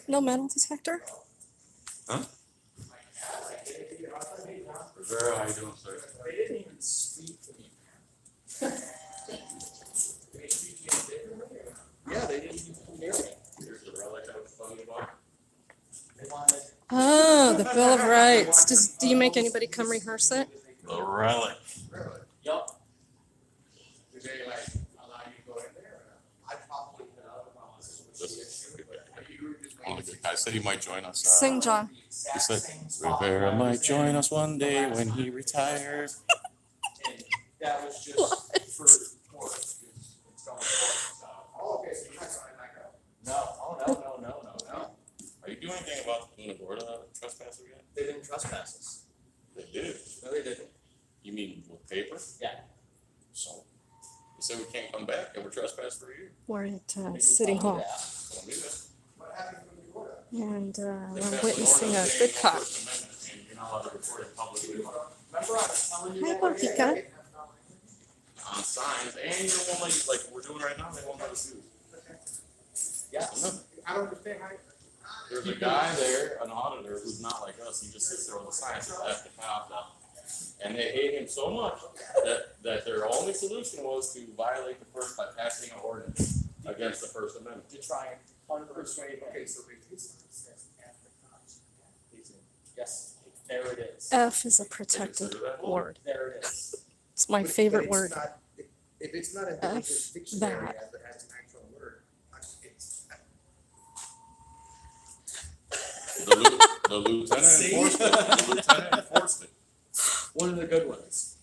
No metal detector? Huh? Rivera, how you doing, sir? They didn't even speak to me. Yeah, they didn't even hear me. Here's the relic I was talking about. They wanted. Oh, the Bill of Rights. Do you make anybody come rehearse it? The relic. Yup. Did they like allow you to go in there? I probably could have. One of the good guys said he might join us. Sing, John. He said Rivera might join us one day when he retires. And that was just for court. It's going for oh, okay, so you're not going back up. No, oh, no. Are you doing anything about the Punta Gorda trespasser yet? They didn't trespass us. They did. No, they didn't. You mean with paper? Yeah. So they said we can't come back and we're trespassed for a year. We're at They didn't City tell me Hall. that. Don't do that. What happened to the order? And They we're passed witnessing an a ordinance good saying cop. no First Amendment, and you're not allowed to report it publicly Remember I was telling you Hi, that? Portica. on signs, and you won't let you, like we're doing right now, they won't let us do it. Yes. I don't understand how. There's a guy there, an auditor, who's not like us. He just sits there with a sign says F the cop now. And they hate him so much that their only solution was to violate the first by passing an ordinance against the First Amendment. To try and unpersuade him. Okay, so if his sign says after cops. Yes, there it is. F is a protected word. There it is. It's my favorite word. If it's not in the F English dictionary that. as it has an actual word, it's. The lieutenant enforced it. The lieutenant enforced it. One of the good ones.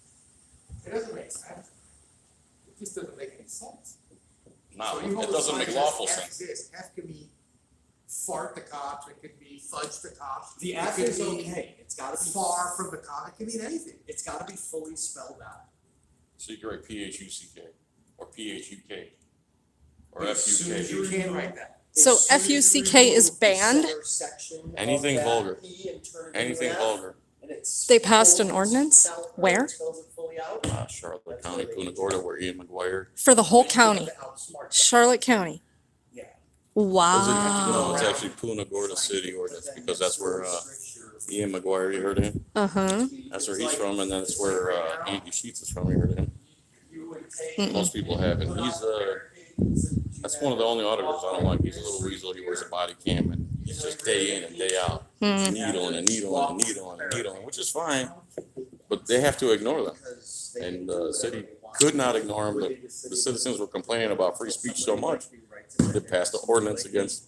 It doesn't make sense. It just doesn't make any sense. No, So you it hold doesn't a make sign lawful that says F sense. this, F can be fart the cops, it could be fudge the cops. The it F could is be okay. It's gotta be Far from the cop, it can mean anything. It's gotta be fully spelled out. So you can write PHUCK or PHUK or As soon as FUK. You can't write that. So As soon as you FUCK is remove the banned? center section of Anything that vulgar. P and turn it Anything into an F, vulgar. and it's They passed an fully ordinance? spelled out, Where? spells it fully out. Charlotte County, Punta Gorda, where Ian McGuire. For the whole county. To outsmart them. Charlotte County. Yeah. No, Wow. it's actually Punta Gorda City ordinance because that's where Ian McGuire, you heard of him? Uh-huh. That's where he's from, and that's where Andy Sheets is from. You heard of him? Most people have, and that's one of the only auditors I don't like. He's a little weasel. He wears a body cam, and he's just day in and day out, needling and needling and needling and needling, which is fine, but they have to ignore them. And the city could not ignore them, but the citizens were complaining about free speech so much, they passed the ordinance against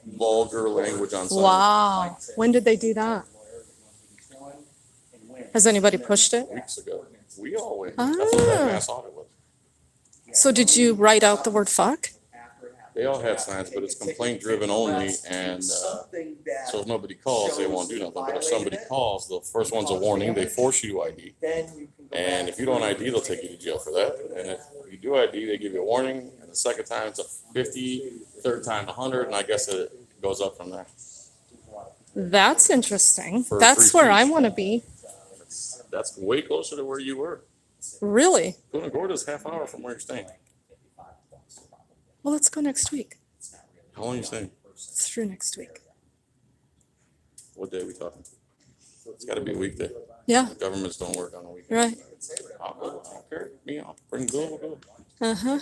vulgar language on signs. Wow. When did they do that? Has anybody pushed it? Weeks ago. We all went. That's what that mass audit was. So did you write out the word fuck? They all have signs, but it's complaint driven only, and so if nobody calls, they won't do nothing. But if somebody calls, the first one's a warning. They force you to ID, and if you don't ID, they'll take you to jail for that. And if you do ID, they give you a warning, and the second time it's a 50, third time 100, and I guess it goes up from there. That's interesting. For That's free where I speech. want to be. That's way closer to where you were. Really? Punta Gorda's half hour from where you're staying. Well, let's go next week. How long are you staying? Through next week. What day are we talking? It's got to be a weekday. Yeah, Governments don't work on a weekend. right. I'll go. I don't care. Me, I'll bring Bill. We'll go. Uh-huh.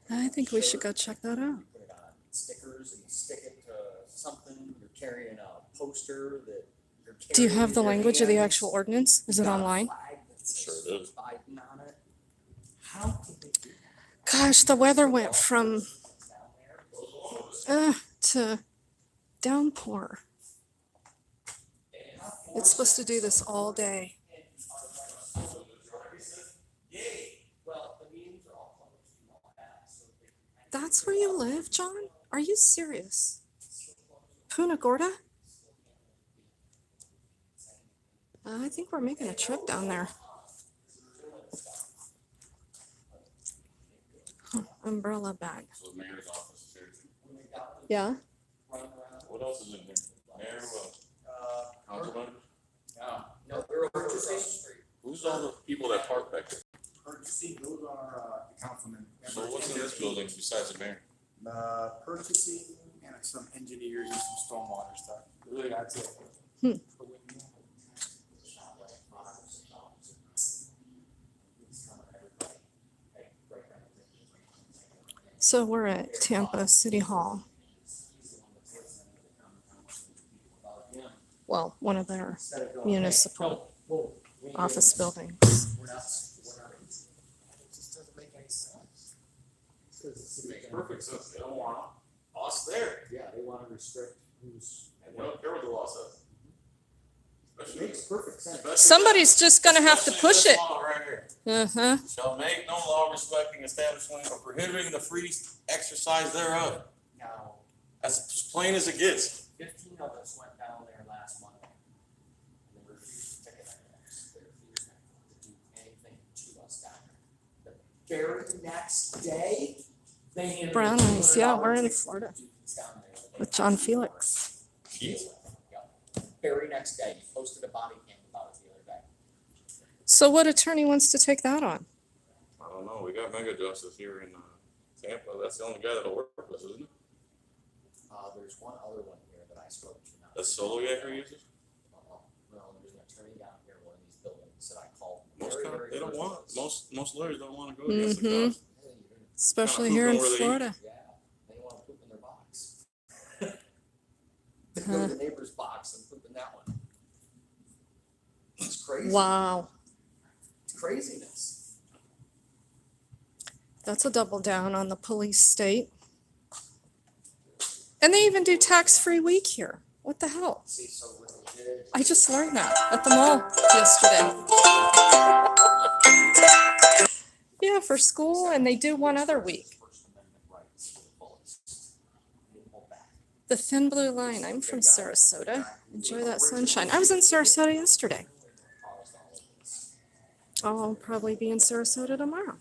I think we should go check that out. Put it on stickers and stick it to something. You're carrying a poster that you're carrying. Do you have the in your language of the hands. actual ordinance? Is it Got a online? flag that says Sure it is. Biden on it. How could they do that? Gosh, the weather went from to downpour. It's supposed to do this all day. That's where you live, John? Are you serious? Punta Gorda? I think we're making a trip down there. Huh, umbrella bag. So the mayor's office is here. Yeah? What else is in here? Mayor, councilman? No, we're over across the street. Who's all the people that park back there? Purchasing, those are the councilmen. So what's in this building besides the mayor? Purchasing and some engineers and some stormwater stuff. Really, that's it. Hmm. So we're at Tampa City Hall. Well, one of their municipal office buildings. It just doesn't make any sense. Makes perfect sense. They don't want us there. Yeah, they wanna restrict who's. And they don't care what the law says. Especially- Makes perfect sense. especially- Somebody's just gonna have to especially push this it. law right here. Uh-huh. Shall make no law respecting establishment or prohibiting the free exercise thereof. Now, That's as plain as it gets. 15 of us went down there last Monday. And they refused to take it. They refused to do anything to us down there. The very next day, they handed. Brown us eyes, yeah, we're in $200 Florida tickets down there. with John Felix. Jeez. Yep. Very next day, he posted a body cam about it the other day. So what attorney wants to take that on? I don't know. We got mega justice here in Tampa. That's the only guy that'll work with us, isn't it? There's one other one here that I spoke to now. That's Solo Yaker uses? Well, there's an attorney down here in one of these buildings that I called. They don't want, most lawyers don't want to go against the Mhm. cops. Especially Kinda here in poop where they eat. Florida. Yeah, they want to poop in their box. They go to the neighbor's box and poop in that one. It's crazy. Wow. It's craziness. That's a double down on the police state. And they even do tax-free week here. What the hell? See, so when they did. I just learned that at the mall yesterday. Yeah, for school, and they do one other week. First Amendment rights to the fullest. They pull back. The thin blue line. I'm from Sarasota. Enjoy that sunshine. I was in Sarasota yesterday. Caused all of this. I'll probably be in Sarasota tomorrow.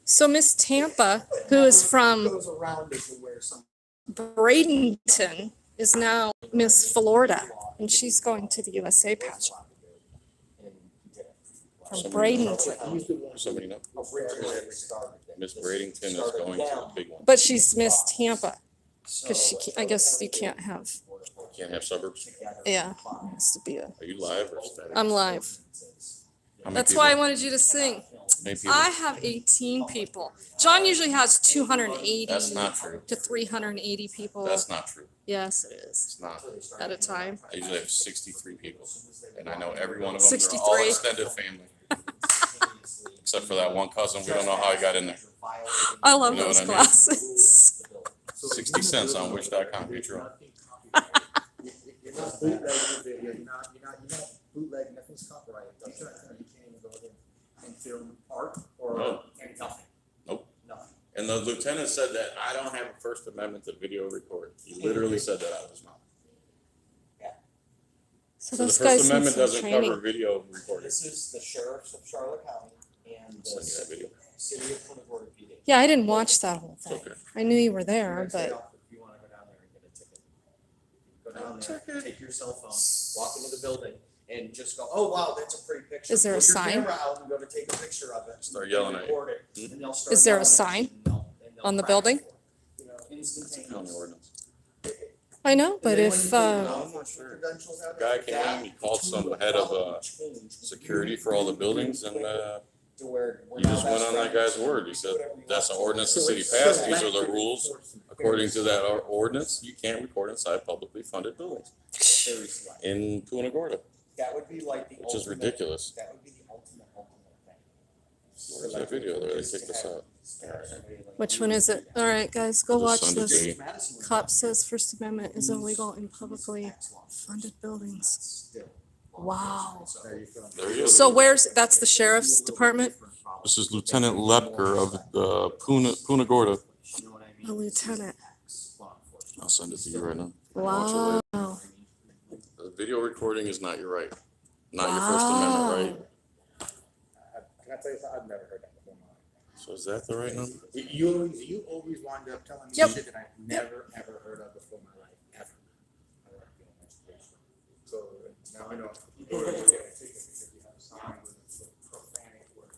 So Miss Tampa, who is from Goes around it to where some. Bradenton, is now Miss Florida, and she's going to the USA pageant from Bradenton. He's the one Somebody know? who originally started it. Miss Bradenton is going to the big one. But she's Miss Tampa, because I guess you can't have, Can't have suburbs. yeah, it has to be a, Are you live or static? I'm live. How many That's people? why I wanted you to sing. How many people? I have 18 people. John usually has 280 That's not true. to 380 people. That's not true. Yes, it is, It's not. at a time. I usually have 63 people, and I know every one of them. They're all 63. extended family, except for that one cousin. We don't know how he got in there. I love You know those what I mean? glasses. 60 cents on wish.com. Patreon. You're not bootlegging the video, you're not bootlegging, nothing's copyrighted, you can't even go there and film art or No. and nothing. Nope. Nothing. And the lieutenant said that I don't have a First Amendment to video record. He literally said that out of his mouth. So So the those First guys need Amendment some doesn't cover training. video recording. This is the sheriffs of Charlotte County and I'll send you that the video. city of Punta Gorda PD. Yeah, I didn't watch that whole It's thing. okay. I knew you were there, Next day but off, if you wanna go down there and get a ticket. Go down there, take your cell phone, walk into the building and just go, oh wow, that's a pretty picture. Is there a Pull your sign? camera out and go to take a picture of it. Start and yelling at you. record it, and they'll start Is there a yelling at sign you, and they'll on the crack building? for it. You know, It's on the instantaneous. ordinance. I know, but And then when if, you put your I'm not sure. credentials out Guy there, came that in, he called some will head of probably change security for all the buildings, and to where we're he now just went best on that friends. guy's word. He said, Whatever you that's an want. ordinance the So city it's passed. These are the selective rules. enforcement. According to that ordinance, you can't record inside publicly funded buildings Very selective. in Punta Gorda, That would be like the which is ultimate- ridiculous. That would be the ultimate thing. Where's that video there? They kicked us out. which one is it? All right, guys, go Just watch Sunday this. Day. Cop says First Amendment is illegal in publicly funded buildings. Wow. There you go. So where's, that's the sheriff's department? This is Lieutenant Lepker of the Punta Gorda. A lieutenant. I'll send it to you right now. Watch it later. Wow. The video recording is not your right. Not your First Amendment right. Can I tell you something? I've never heard that before in my life. So is that the right number? You always wind up telling me Yep. shit that I've never, ever heard of before in my life, ever. So now I know. Because you have a sign with profanity word.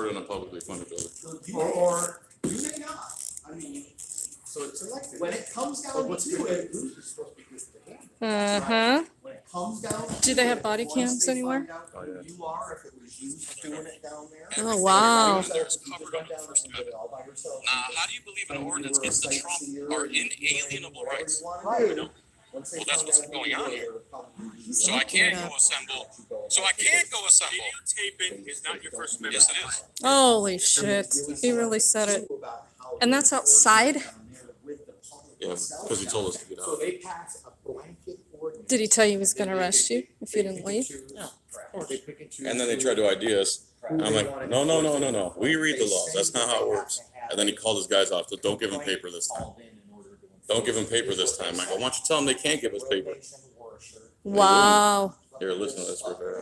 put it in a publicly funded building. Or you may not, I mean, so it's elected. When it comes down to it. Uh-huh. When it comes down to Do they have it, body once cams they anywhere? find out who you are, if it was you doing it down there. Oh, wow. There's covered on the First Amendment. How do you believe an ordinance gets to trump our inalienable rights? Right. Well, that's what's going on here. So I can't go assemble. Videotaping is not your First Amendment. Yes, it is. Holy shit. He really said it. And that's outside? Yeah, because he told us to get So out. they pass a blanket ordinance. Did he tell you he was going to arrest you if you didn't leave? Yeah. Or they pick and choose. And then they tried to ID us. And I'm like, no. We read the laws. That's not how it works. And then he called his guys off. So don't give them paper this time. Don't give them paper this time. I go, why don't you tell them they can't give us paper? Wow. Here, listen to this, Rivera.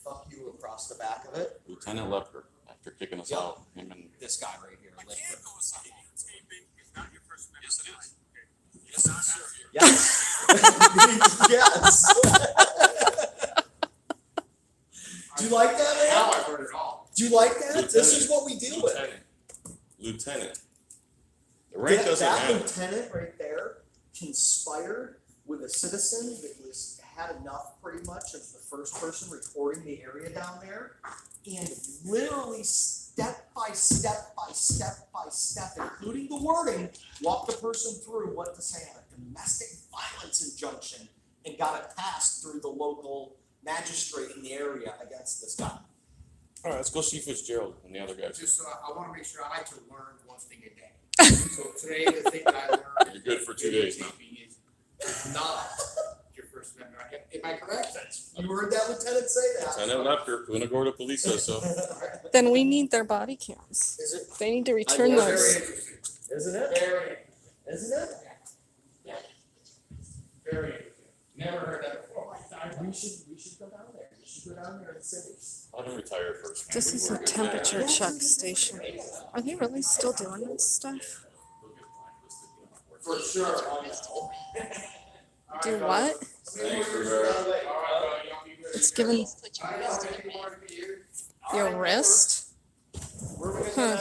Fuck you across the back of it. Lieutenant Lepker, after kicking us out, him and This guy right here. I can't go assemble. Videotaping is not your First Amendment. Yes, it is. Yes. Yes. Do you like that, man? Now I've heard it all. Do you like that? This is what we deal with. Lieutenant. The rank doesn't That matter. lieutenant right there conspired with a citizen that had enough pretty much of the first person recording the area down there, and literally step by step by step by step, including the wording, walked the person through what to say on a domestic violence injunction, and got it passed through the local magistrate in the area against this guy. All right, let's go see Fitzgerald and the other guys. Just so I wanna make sure I like to learn one thing a day. So today, the thing that I learned. You're good for 2 days now. Videotaping is not your First Amendment right. Am I correct? You heard that lieutenant say that? Lieutenant Lepker, Punta Gorda Police says so. Then we need their body cams. Is it? They need to return I- Very those. interesting. Isn't it? Very, Isn't it? very interesting. Never heard that before. We should go down there. We should go down there and say. Let him retire first. This is a temperature check station. Are they really still doing this stuff? For sure. Do what? Thanks, Rivera. It's giving your wrist? Huh.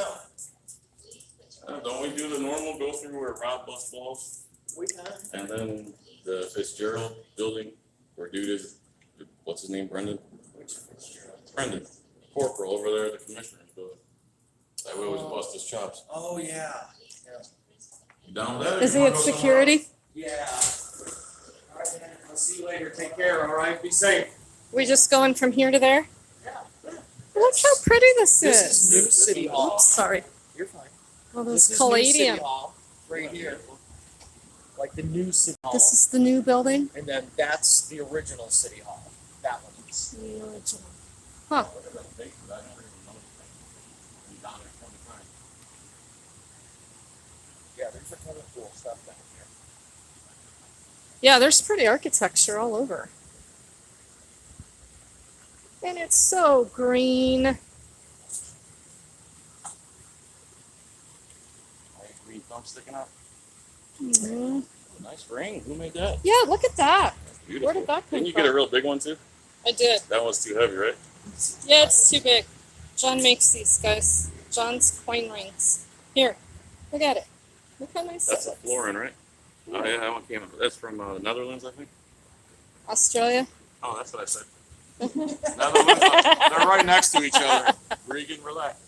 Don't we do the normal go through where Rob bust balls? We can. And then the Fitzgerald building where dude is, what's his name, Brendan? Brendan, corporal over there at the commissioner's building. That way always bust his chops. Oh, yeah. You down with that? Is he at security? Yeah. All right, man. I'll see you later. Take care, all right? Be safe. We just going from here to there? Yeah. Look how pretty this This is new is. city hall. Oops, sorry. You're fine. All This those is new city palladium. hall, right here. Like the new city hall. This is the new building? And then that's the original city hall. That one is. The original. Huh. Yeah, there's a ton of cool stuff down here. Yeah, there's pretty architecture all over. And it's so green. Green thumb sticking out. Mhm. Nice ring. Who made that? Yeah, look at that. Beautiful. Where did that come Didn't you get a from? real big one too? I did. That one's too heavy, right? Yeah, it's too big. John makes these, guys. John's coin rings. Here, look at it. Look how nice That's that a is. florin, right? Oh yeah, that one came. That's from the Netherlands, I think. Australia. Oh, that's what I said. Netherlands. They're right next to each other. Regan, relax.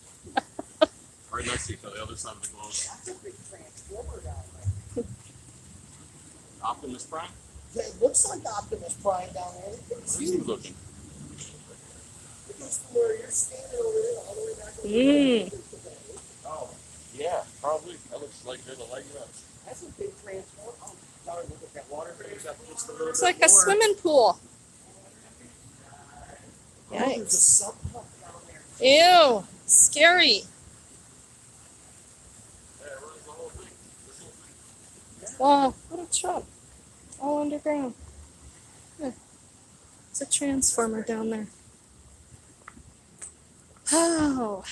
Right next to each other, the other side of the globe. That's a big transformer down there. Optimus Prime. Yeah, it looks like Optimus Prime down there. It's Where's he looking? It goes from where you're standing over there all the way back over there. Oh, yeah, probably. That looks like there's a leg up. That's a big transformer. Oh, sorry, look at that water, but there's up just a little It's bit like a more. swimming pool. Oh, there's a Yikes. sub pump down there. Ew. Scary. Yeah, where's the whole thing? This whole thing. Wow, what a truck. All underground. Yeah. It's a transformer down there. Oh.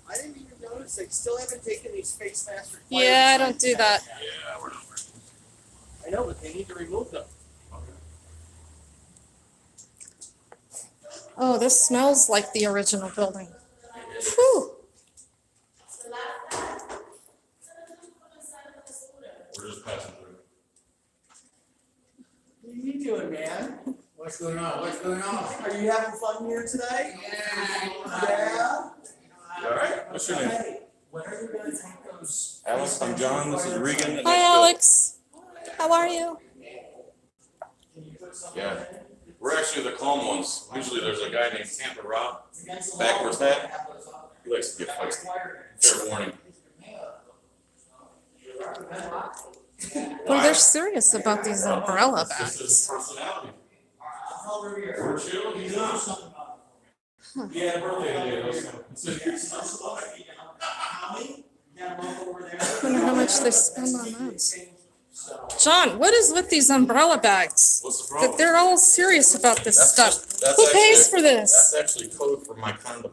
I didn't even notice. They still haven't taken these face mask required. Yeah, I don't do that. Yeah, we're not wearing. I know, but they need to remove them. Oh, this smells like the original building. What's going on? What's going on? Are you having fun here today? Yeah? You all right? What's your name? Hey, when are you gonna take those? Alex, I'm John. This is Regan. and Hi, that's Bill. Alex. How are you? Yeah. We're actually the calm ones. Usually there's a guy named Tampa Rob. Backwards hat. He likes to get feisty. Fair warning. Well, they're serious about these umbrella That's just his bags. personality. We're chill. He's not. He had a birthday today. I wonder how much they spend on those. John, what is with these umbrella bags? What's the That problem? they're all serious about this stuff. That's Who pays actually- for this? That's actually code for my condom.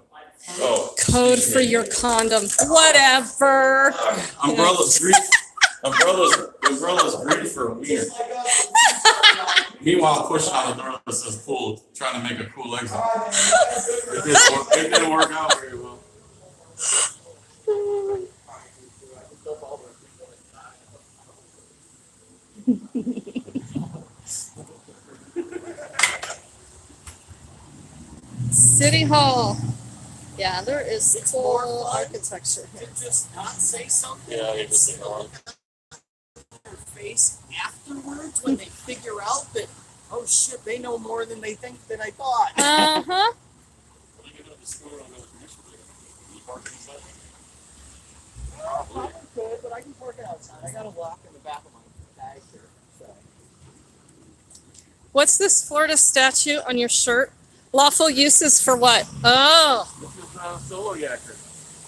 Oh. Code excuse for me. your condom. Whatever. Umbrellas grief. Umbrellas grief for a wiener. Meanwhile, pushing on the door that says "pull," trying to make a cool exit. It didn't work out very well. City Hall. Yeah, there is It's more cool fun. architecture here. To just not say something. Yeah, he and just see ignored. their face afterwards when they figure out that, oh shit, they know more than they think that I thought. Uh-huh. I could, but I can park outside. I got a lock in the back of my bag here. So. What's this Florida statute on your shirt? Lawful uses for what? Oh, This is solo yacker.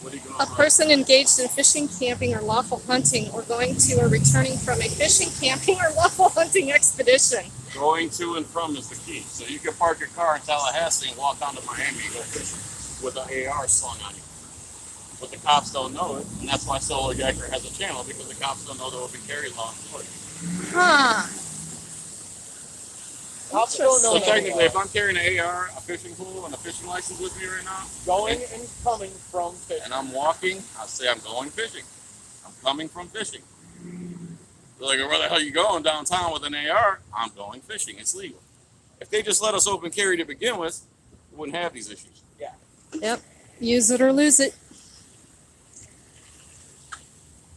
What are you going a person engaged in fishing, camping, or lawful hunting, or going to or returning from a fishing, camping, or lawful hunting expedition. Going to and from is the key. So you can park your car in Tallahassee and walk down to Miami and go fishing with an AR slung on you. But the cops don't know it, and that's why Solo Yacker has a channel, because the cops don't know there will be carry law in Florida. Huh. Cops don't know So that technically, anymore. if I'm carrying an AR, a fishing pole, and a fishing license with me right now, Going and coming from fishing. and I'm walking, I'll say I'm going fishing. I'm coming from fishing. They're like, where the hell are you going downtown with an AR? I'm going fishing. It's legal. If they just let us open carry to begin with, we wouldn't have these issues. Yep. Use it or lose it.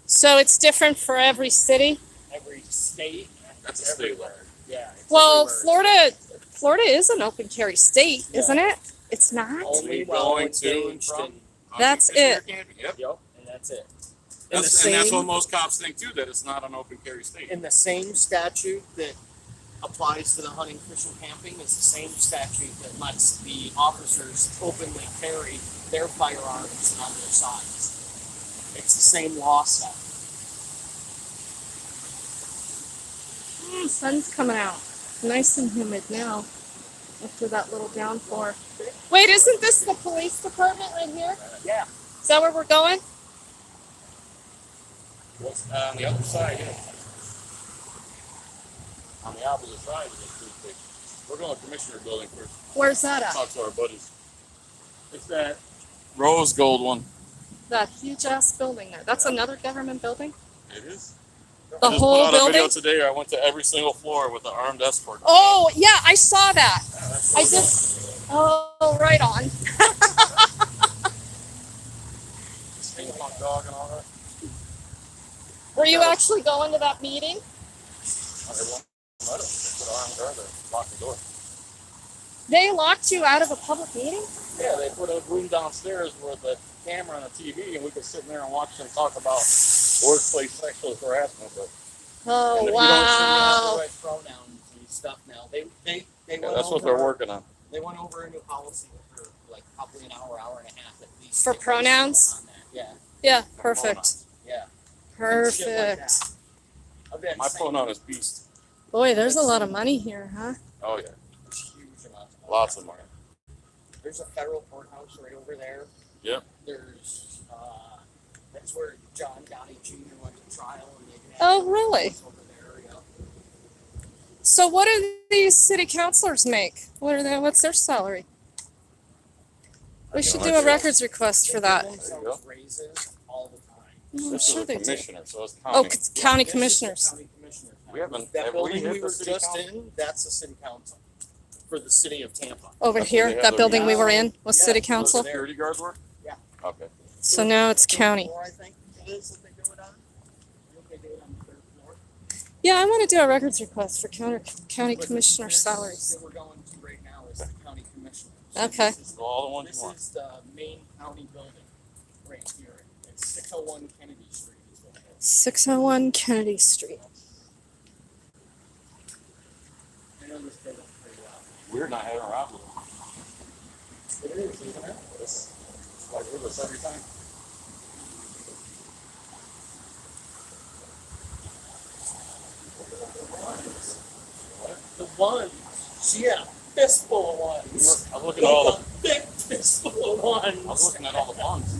So it's different for every city? Every state. That's a state law. Yeah. it's Well, everywhere. Florida is an open carry state, isn't it? It's not? Only Going while to engaged and from. in- That's Fishing or it. camping. Yep. Yep, and that's it. And that's what most cops think too, that it's not an open carry state. In the same statute that applies to the hunting, fishing, camping is the same statute that lets the officers openly carry their firearms on their sides. It's the same law set. Sun's coming out. Nice and humid now after that little downpour. Wait, isn't this the police department right here? Yeah. Is that where we're going? What's on the other side here? On the opposite side of the police station. We're going to Commissioner Building first. Where's that at? Talk to our buddies. It's that rose gold one. That huge ass building there. That's another government building? It is. The I just whole put out a video building? today. I went to every single floor with an armed escort. Oh, yeah, I saw that. Yeah, that's I so just, oh, right on. steampunk dog and all that. Were you actually going to that meeting? Everyone let us. They put armed guard there. Lock the door. They locked you out of a public meeting? Yeah, they put a room downstairs with a camera and a TV, and we could sit in there and watch them talk about workplace sexual harassment. But Oh, And if you don't wow. Right pronouns and stuff now. They yeah, went that's what over, they're working on. They went over a new policy for like probably an hour, hour and a half at least. For pronouns? On that. Yeah. Yeah, perfect. Yeah. Shit like Perfect. that. I've been My saying pronoun is beast. Boy, there's a lot of money here, huh? Oh yeah, there's huge amounts of money. lots of money. There's a federal courthouse right over there. Yep. There's that's where John Gotti Jr. went to trial and they had Oh, really? over there. Yeah. So what do these city councilors make? What's their salary? We should do a records request for that. They give There you themselves raises all the time. I'm This sure is a they do. commissioner, so it's Oh, county. it's county This is the commissioners. county commissioners. We haven't- That have we building hit we the were city just council? in, that's the city council. for the city of Tampa. Over That's where they here, have that their building we were in meetings. was Yeah, city those council. are there. Security guards work? Yeah. Okay. So now it's county. Floor, I think it is that they do it on. I think they do it on the third floor. Yeah, I want to do a records request for county But commissioner this salaries. that we're going to right now is the county commissioner. Okay. This is, So all the ones this you want. is the main county building right here. It's 601 Kennedy Street is what it is. 601 Kennedy Street. I know this building pretty well. We're not having a route with them. It is, isn't it? It's like we're this every time. The ones. She had a fistful of ones. I'm looking at all Like a big fistful of ones. I'm looking at all the funds.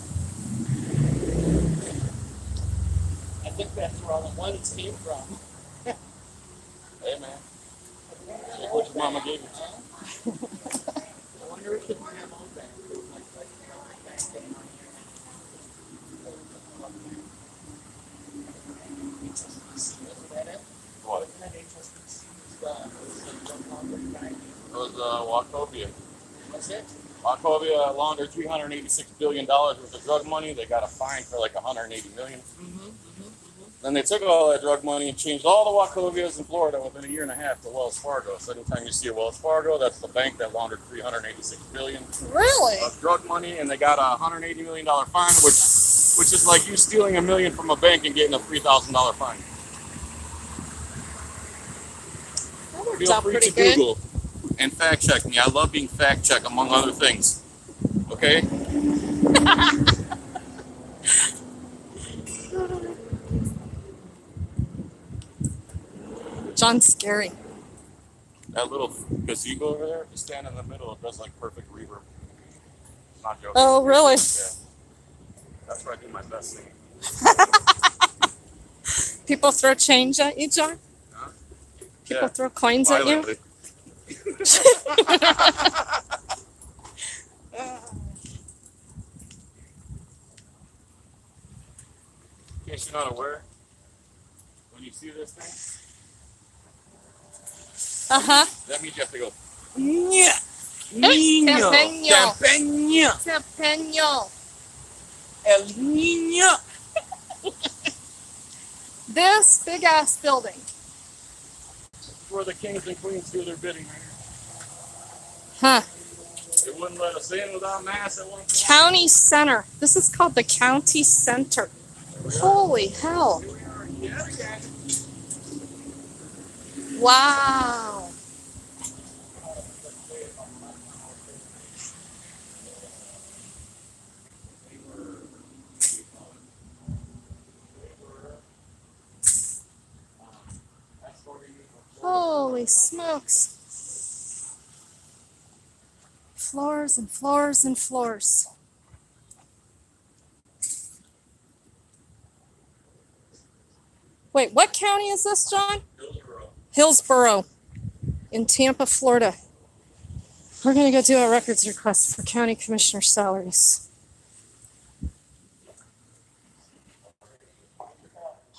I think that's where all the ones came from. Hey man. Check what your mama gave you. I wonder if it's my own bank. What? It was Wachovia. What's it? Wachovia laundered $386 billion worth of drug money. They got a fine for like $180 million. Then they took all that drug money and changed all the Wachovias in Florida within a year and a half to Wells Fargo. So anytime you see a Wells Fargo, that's the bank that laundered $386 billion Really? of drug money, and they got a $180 million fine, which is like you stealing $1 million from a bank and getting a $3,000 fine. That worked Feel out free pretty to good. Google and fact check me. I love being fact checked, among other things. Okay? John's scary. That little gazebo over there, just stand in the middle, it does like perfect reverb. Not joking. Oh, really? Yeah. That's where I do my best singing. People throw change at you, John? Huh? People Yeah. throw coins at you? Violently. In case you're not aware, when you see this thing, Uh-huh. that means you have to go. Niño. Campeño. Campeño. El niño. This big ass building. Where the kings and queens do their bidding. Huh. They wouldn't let us in without mass at one point. County Center. This is called the County Center. Holy hell. Here we are yet again. Wow. Holy smokes. Floors and floors and floors. Wait, what county is this, John? Hillsborough in Tampa, Florida. We're going to go do a records request for county commissioner salaries.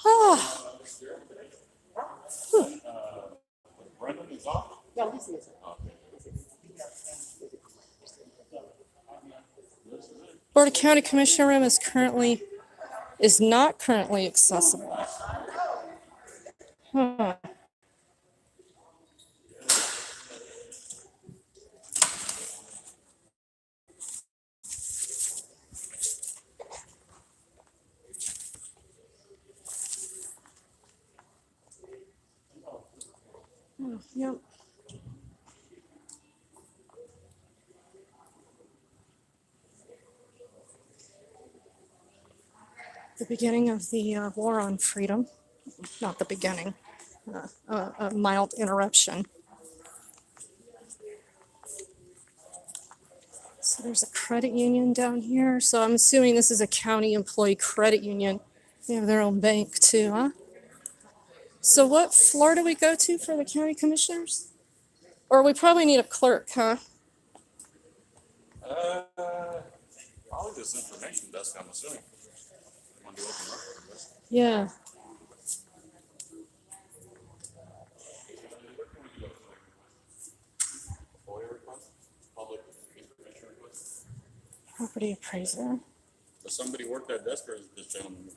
Ah. Brendan is off. No, this is it. Florida County Commissioner room is not currently accessible. Huh. Oh, yep. The beginning of the war on freedom. Not the beginning. A mild interruption. So there's a credit union down here. So I'm assuming this is a county employee credit union. They have their own bank too, huh? So what floor do we go to for the county commissioners? Or we probably need a clerk, huh? Probably this information desk, I'm assuming. Want to open up this? Yeah. Property appraiser. Does somebody work that desk or is this gentleman?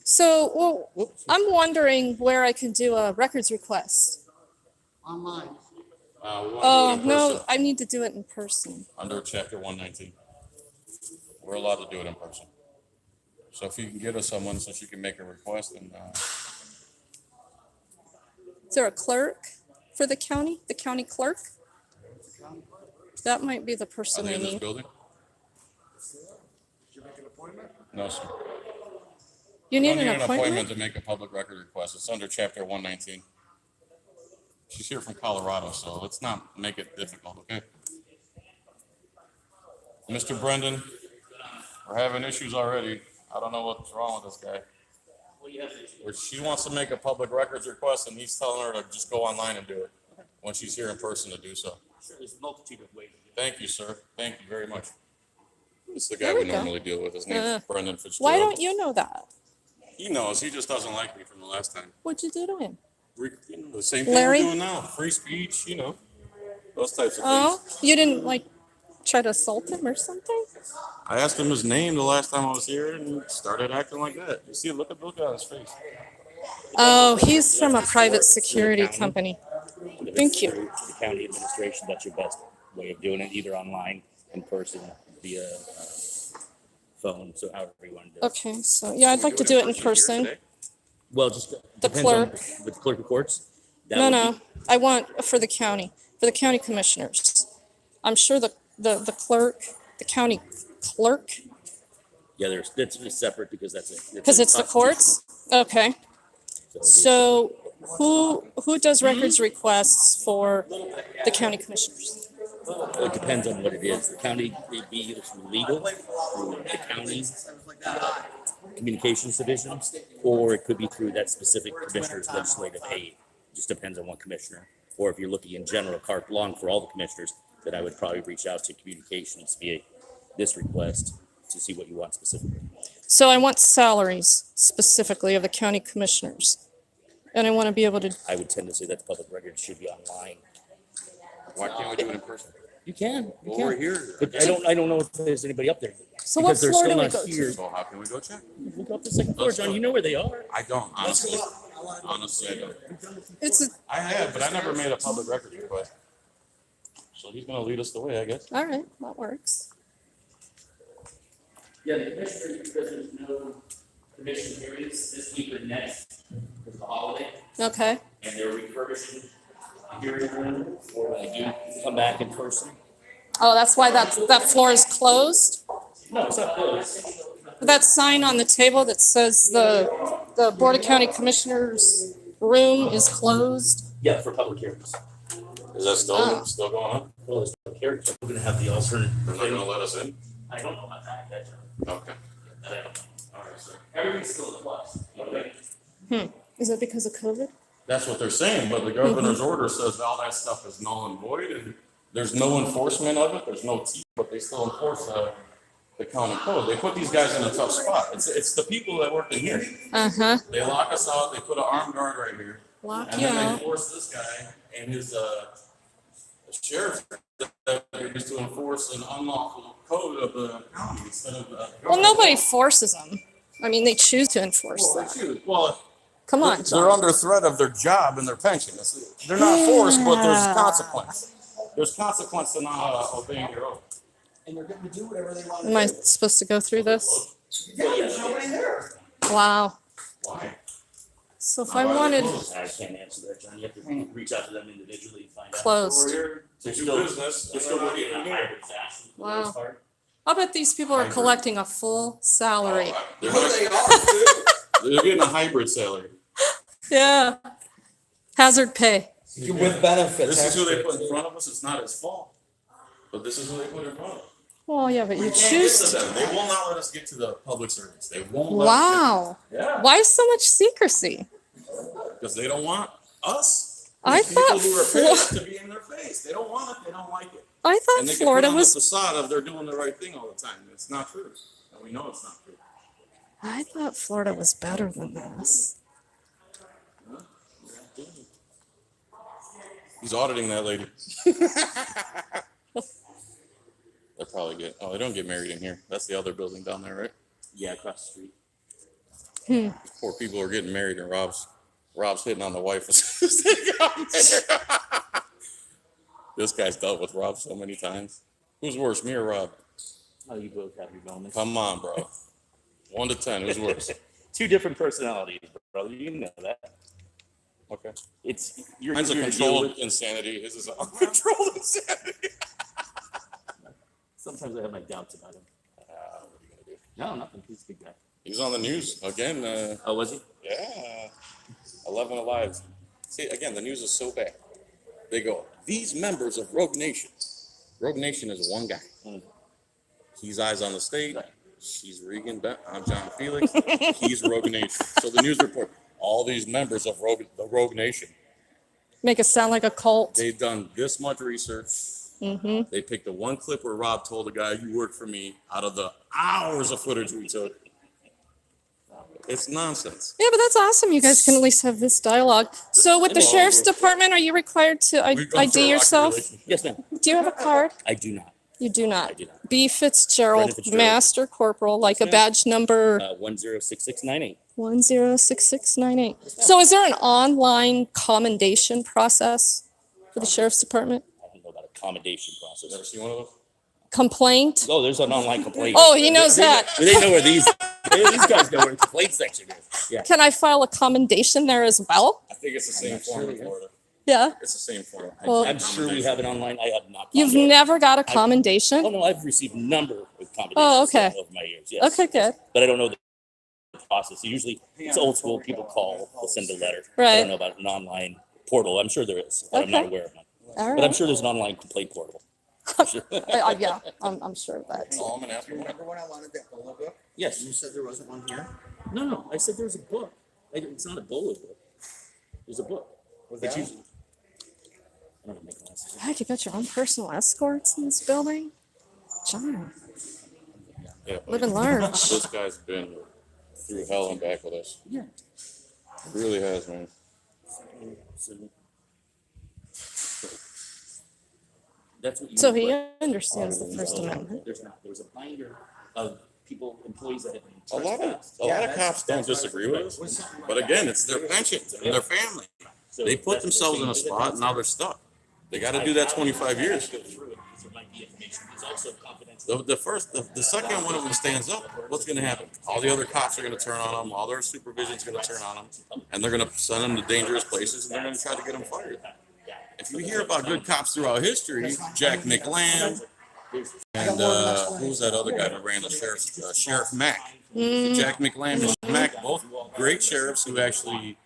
So, well, I'm wondering where I can do a records request. Online. We want to do it Oh, in no, person, I need to do it in person. under chapter 119. We're allowed to do it in person. So if you can get us someone so she can make a request and, Is there a clerk for the county clerk? That might be the are person they I in this need. building? Did you make an appointment? No, sir. You We need don't an need an appointment appointment? to make a public record request. It's under chapter 119. She's here from Colorado, so let's not make it difficult, okay? Mr. Brendan, we're having issues already. I don't know what's wrong with this guy. Where she wants to make a public records request and he's telling her to just go online and do it when she's here in person to do so. Sure, there's a multitude of ways. Thank you, sir. Thank you very much. This is the guy There we we go. normally deal with. His name's Uh, Brendan Fitzgerald. Why don't you know that? He knows. He just doesn't like me from the last time. What'd you do to him? You know, the same thing Larry? we're doing now. Free speech, you know, those types of Oh, things. you didn't like try to assault him or something? I asked him his name the last time I was here and he started acting like that. You see, look at on his face. Oh, he's from a private security company. Thank you. To the county administration, that's your best way of doing it, either online, in person, via phone, so however you want to do it. Okay, so yeah, I'd like to do it in person. Well, just The depends clerk. on, with clerk of courts. that No, would no, be- I want for the county commissioners. I'm sure the clerk, the county clerk, Yeah, it's separate because that's a. because it's the courts? Okay, so who does records requests for the county commissioners? It depends on what it is. The county, it'd be either through legal, through the county communications division, or it could be through that specific commissioner's legislative aid. Just depends on what commissioner. Or if you're looking in general, carte blanche for all the commissioners, then I would probably reach out to communications via this request to see what you want specifically. So I want salaries specifically of the county commissioners. And I want to be able to, I would tend to say that the public record should be online. Why can't we do it in person? You can. Well, we're here. But I don't know if there's anybody up there. so what Because they're floor do still we not go here. to? So how can we go check? We go up to the second floor, Let's John. go. You know where they are. I don't, honestly. Honestly, I don't. It's, I have, but I never made a public record request. So he's gonna lead us the way, I guess. all right, that works. Yeah, the commissioner, because there's no commission hearings this week or next, because of the holiday, Okay, and they're refurbishing the hearing room for when they do come back in person. oh, that's why that floor is closed? No, it's not closed. That sign on the table that says the Board of County Commissioners room is closed? Yeah, for public hearings. Is that Oh. still going on? Well, there's public hearings. We're gonna have the alternate. They're not gonna let us in? I don't know about that, that's, Okay. that I don't know. All right, sir. Everything's still in flux. Okay. Is it because of COVID? That's what they're saying, but the governor's order says all that stuff is null and void and there's no enforcement of it. There's no teeth, but they still enforce the county code. They put these guys in a tough spot. It's the people that work in here. Uh-huh, They lock us out, they put an armed guard right here. lock And you then they out. force this guy and his sheriff that used to enforce an unlawful code of the county instead of the. Well, nobody forces them. I mean, they choose to enforce Well, that. they choose. Well, Come on, they're John. under threat of their job and their pension. They're not forced, but there's consequence. There's consequence to not obeying your oath. And they're getting to do whatever they want to Am I do. supposed to go through this? Yeah, there's nobody there. Wow. Why? So if Why I are they wanted closed? I can't answer that, John. You have to reach out to them individually and find out. closed, We're here to do business. They're still working in a here. hybrid fashion for the Wow. most part. I'll bet these people are collecting a full salary. They're They not- are too. they're getting a hybrid salary. Yeah. Hazard pay. With benefits. This is who they put in front of us. It's not his fault. But this is who they put in front of us. Well, yeah, but you We can't get choose to to. them. They will not let us get to the public servants. They won't let us Wow. get. Yeah, Why so much secrecy? because they don't want us. I These people thought who are Flo- paid to be in their face. They don't want it. They don't like it. I And thought they can Florida put on was. the facade of they're doing the right thing all the time. It's not true. And we know it's not true. I thought Florida was better than this. He's auditing that lady. probably get. Oh, they don't get married in here. That's the other building down there, right? Yeah, across the street. Poor people are getting married, and Rob's hitting on the wife as soon as they got married. This guy's dealt with Rob so many times. Who's worse, me or Rob? Oh, you both have your moments. Come on, bro. 1 to 10, who's worse? Two different personalities, brother. You know that. Okay. You're Mine's a here to deal controlled with- insanity. His is uncontrolled insanity. Sometimes I have my doubts about him. What are you gonna do? No, nothing. He's a good guy. He was on the news again. Oh, was he? Yeah, 11 alive. See, again, the news is so bad. They go, these members of Rogue Nation. Rogue Nation is one guy. He's Eyes on the State. She's Regan. I'm John Felix. He's Rogue Nation. So the news report, all these members of the Rogue Nation. Make it sound like a cult. They've done this much research. Mm-hmm. They picked the one clip where Rob told the guy, you work for me, out of the hours of footage we took. It's nonsense. Yeah, but that's awesome. You guys can at least have this dialogue. So with the Well, sheriff's department, are you required to We've gone through a ID rocky yourself? relationship. Yes, ma'am. Do you have a card? I do not. You do not. I do not. B. Fitzgerald, Brendan Fitzgerald. Master Corporal, like a ma'am. badge number 106698. 106698. So is there an online commendation process for the sheriff's department? I don't know about accommodation Never process. seen one of those? Complaint? Oh, there's an online complaint. Oh, he knows that. They know where these guys know where the complaint section is. Yeah. Can I file a commendation there as well? I think it's the same not form sure in yet. Florida. Yeah. It's the same form. Well- I'm sure we have it online. I have not. You've found it. never got a Oh, commendation? no, I've received a number of accommodations Oh, okay. over my years. Yes. Okay, good. But I don't know the process. So usually it's old school. People call, they'll send a letter. I Right. don't know about an online portal. I'm sure there is, but I'm not Okay. aware of one. All But I'm right. sure there's an online complaint portal. Yeah, I'm sure of that. Oh, I'm gonna ask you. Remember when I wanted that Bolo book? Yes. You said there wasn't one here? No. I said there's a book. It's not a bolo book. There's a book. It's usually. I don't know. Make glasses. Heck, you got your own personal escorts in this building? John, Yeah, live and learn. this guy's been through hell and back with us. Yeah. He really has, man. So that's what you. So he understands the First Oh, Amendment. There's not. There was a binder of employees that have been A lot trespassed. of cops don't disagree with us, but again, it's their pension and their family. So They put that's themselves in a what they- spot, and now they're stuck. They got to do that 25 years. Go through it, because there might be information. It's also confidential. The second one of them stands up, what's going to happen? All the other cops are going to turn on them. All their supervision's going to turn on them, and they're going to send them to dangerous places, and they're going to try to get them fired. If you hear about good cops throughout history, Jack McLamb, and who was that other guy that ran the Sheriff Mack? Jack McLamb and Mack, both great sheriffs who actually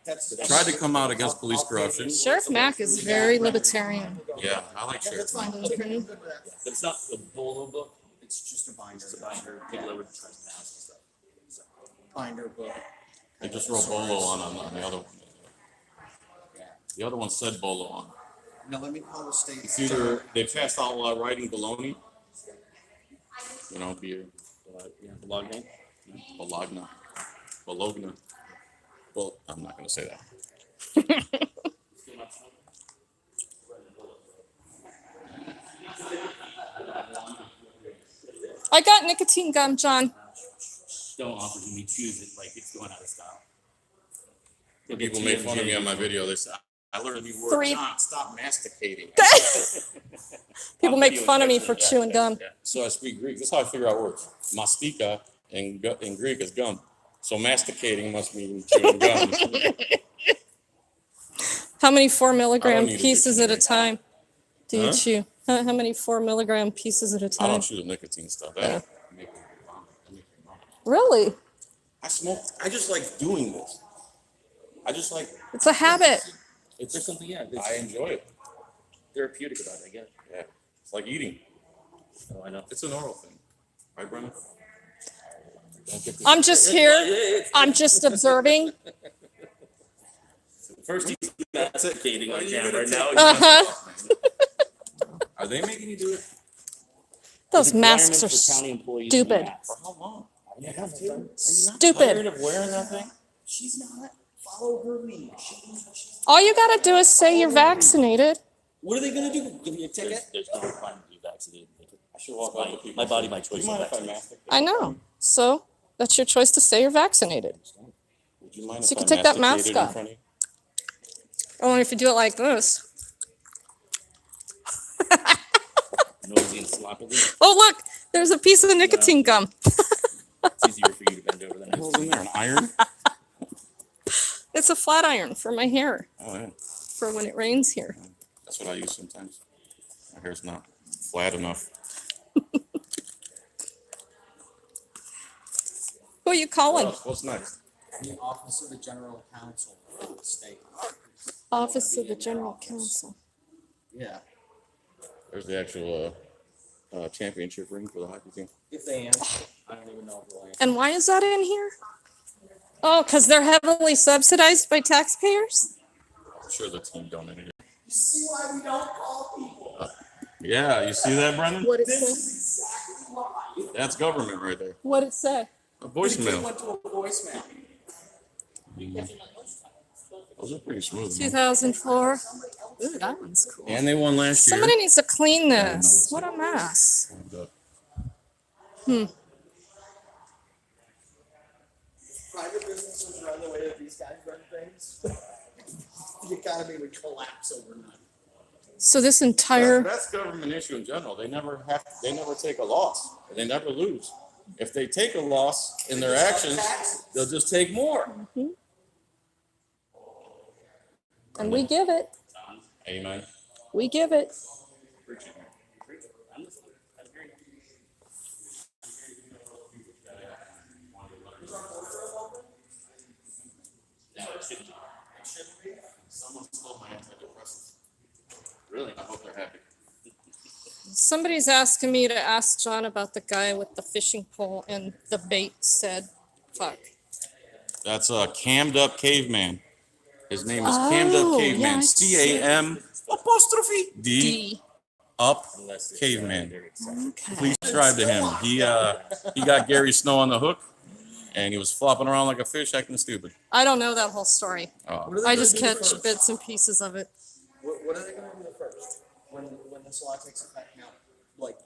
tried to come out against police corruption. Sheriff Mack is very libertarian. Yeah, I like Sheriff Mack. Mhm. But it's not the bolo book. It's just a binder. It's a binder. People that would trespass and stuff. Binder book. They just wrote Bolo on the other one. The other one said Bolo on. Now let me call the state. It's either they passed out writing baloney, beer, The log name. Bologna. Well, I'm not going to say that. I got nicotine gum, John. Don't offer me choose it like it's going out of style. You'll get People made fun of me TMJ. on my video. They said, I learned a new word. Three- John, stop masticating. People make fun of me for chewing gum. So I speak Greek. This is how I figure out words. Mastika in Greek is gum. So masticating must mean chewing gum. How many 4 I don't milligram need a pieces at a dictionary. time do you Huh? chew? How many 4 milligram pieces at a I time? don't chew the nicotine stuff. That make me vomit. Really? I smoke. I just like doing this. I just like. It's a habit. There's something, yeah. I enjoy it. Therapeutic about it, I guess. Yeah, it's like eating. Oh, I know. It's an oral thing, right, Brennan? Don't get this. I'm just here. I'm just observing. First he's masticating on camera. Now Uh-huh. Are they making you do it? Those masks are for county employees to stupid. wear masks. For how long? You have to. Are you not Stupid. tired of wearing that thing? She's not. Follow her lead. She knows what she's. All you gotta do is say you're vaccinated. What are they gonna do? Give me a ticket? There's no requirement to be vaccinated. I should walk up to people. My and body, say, my choice. "Do you mind if I I'm masticate?" I know. So that's your choice to say you're vaccinated. Would you mind So you if can I take that masticated mask in off. front of you? Only if you do it like this. Noisy and sloppily. Oh, look, there's a piece of nicotine gum. It's easier for you to bend over than What the hell's in there? An iron? It's a flat iron for my hair Oh, yeah. for when it rains here. That's what I use sometimes. My hair's not flat enough. Who are you What calling? else? What's next? The Office of the General Counsel of the state. Office of the General Counsel. Yeah, There's the actual championship ring for the hockey team. if they answer, I don't even know if they'll answer. And why is that in here? Oh, because they're heavily subsidized by taxpayers? I'm sure the team donated it. You see why we don't call people? Yeah, you see that, Brendan? What it This say? is exactly why. That's government right there. What it say? A The kid voicemail. went to a voicemail. Those are pretty smooth. Man. 2004. Ooh, that one's cool. And they won last year. Somebody needs to clean this. What a mess. Private businesses run the way that these guys run things. The economy would collapse overnight. So this entire That's government issue in general. They never take a loss. They never lose. If they take a loss in their actions, they'll just take more. and we give it. Amen. We give it. Someone stole my antidepressants. Really? I hope they're happy. Somebody's asking me to ask John about the guy with the fishing pole and the bait said, fuck. That's a cammed up caveman. His name is cammed up Oh, caveman. yeah, I see. CAM''D D. up Unless it's, caveman. very exciting. Okay. Please subscribe to him. He got Gary Snow on the hook, and he was flopping around like a fish, acting stupid. I don't know that whole story. Oh, I just catch bits and pieces of it. What are they gonna do first? When this law takes effect now? Like,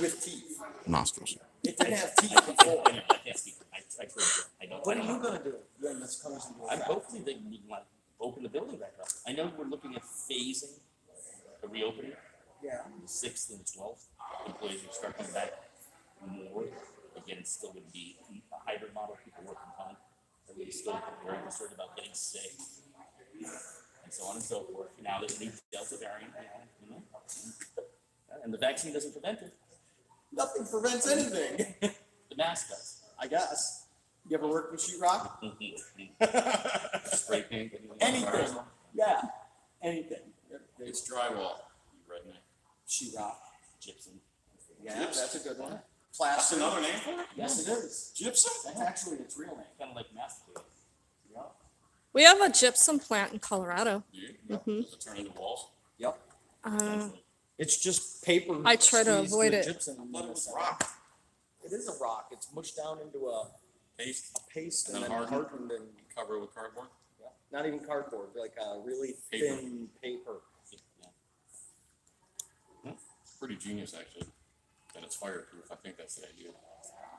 with teeth? nostrils. It didn't have teeth before. I can't speak. I told you. I don't. What are you gonna do when this comes into I'm effect? hopefully they would want to open the building back up. I know we're looking at phasing the reopening. Yeah. The 6th and 12th, employees will start coming back more. Again, it's still going to be a hybrid model, people work from home. Everybody's still very concerned about getting sick and so on and so forth. Now there's a new Delta variant, you know, and the vaccine doesn't prevent it. Nothing prevents anything, The mask does. I guess. You ever work with sheetrock? Spray paint. Anything. Yeah, anything. It's drywall. You redneck. Sheetrock. Gypsum. Yeah, that's a good one. That's Plastic. another name for it? Yes, it is. Gypsum. That's actually its real name. Kind of like mask tape. Yeah. We have a gypsum plant in Colorado. Does it turn into walls? Yep. Uh, It's just paper. I try to squeezed avoid with it. gypsum in But the it was center. rock. It is a rock. It's mushed down into a Paste. paste And and then then hardened. hardened and Cover it with cardboard. yeah, not even cardboard, like a really Paper. thin paper. It's pretty genius, actually. And it's fireproof. I think that's the idea.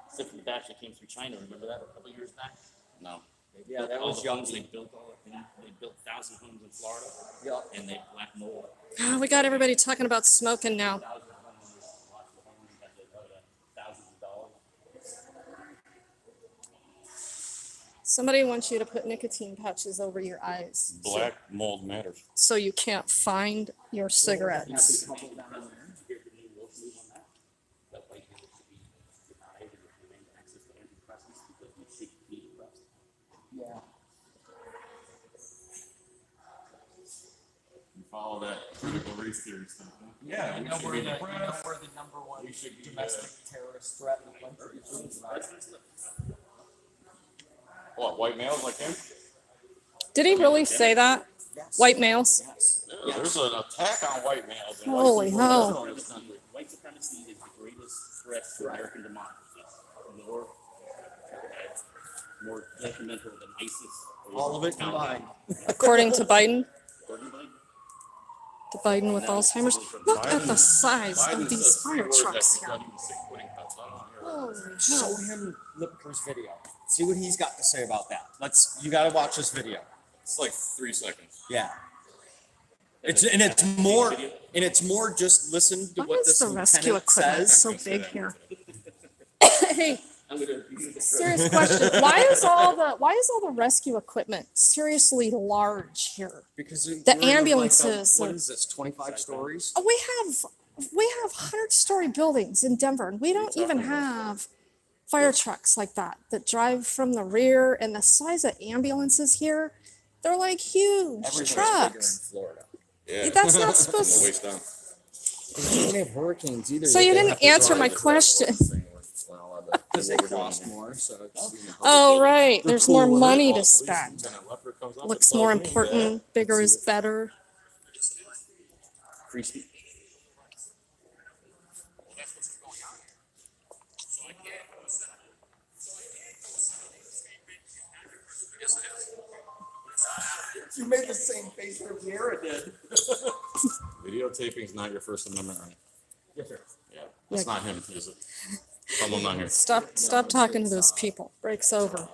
Except for the batch that came through China, remember that a couple years back? No. Yeah, that All was the young. homes they built, they built 1,000 homes in Florida, Yeah. and they black mold. we got everybody talking about smoking now. 1,000 homeowners lost their homes, had to go to thousands of dollars. Somebody wants you to put nicotine patches over your eyes Black mold matters. so you can't find your cigarettes. Couple down there. That white people should be denied and denied access to antidepressants because we seek to be depressed. Yeah. You follow that critical race theory stuff, huh? Yeah, we we know should we're be the depressed. number one We should be, domestic terrorist threat in the country. What, white males like him? Did he really say that? Yes. White males? Yes. Yeah, there's an attack on white males. and white Holy people. hell. White supremacy is the greatest threat to American democracy. More detrimental than ISIS. or All of it Taliban. combined. According to Biden? According to Biden. The Biden with Alzheimer's. Look at the size Biden of these says fire words that trucks he's here. not even sick quitting cups. I don't hear that. Holy Show hell. him Lipker's video. See what he's got to say about that. You gotta watch this video. It's like 3 seconds. Yeah. It's more just listen to Why what is this the rescue lieutenant equipment says. so big here? Hey, serious question. Why is all the rescue equipment seriously large here? Because The we're in, like, ambulances what are- is this? 25 stories. We have 100-story buildings in Denver, and we don't even have fire trucks like that drive from the rear. And the size of ambulances here, they're like huge Everything's bigger in trucks. Florida. Yeah. That's not From the supposed. waist down. They don't have hurricanes either. So that you they didn't have to answer drive my it. question. Because they cost more, so it's. Oh right, there's more cooler. money Oh, to police spend. lieutenant Leopard comes up and Looks tells more me that. important. Bigger is better. Free speech. You made the same face that Viera did. Videotaping is not your First Amendment right. Yes, sir. Yeah, that's not him, is it? Someone not here. Stop talking to those people. Break's over.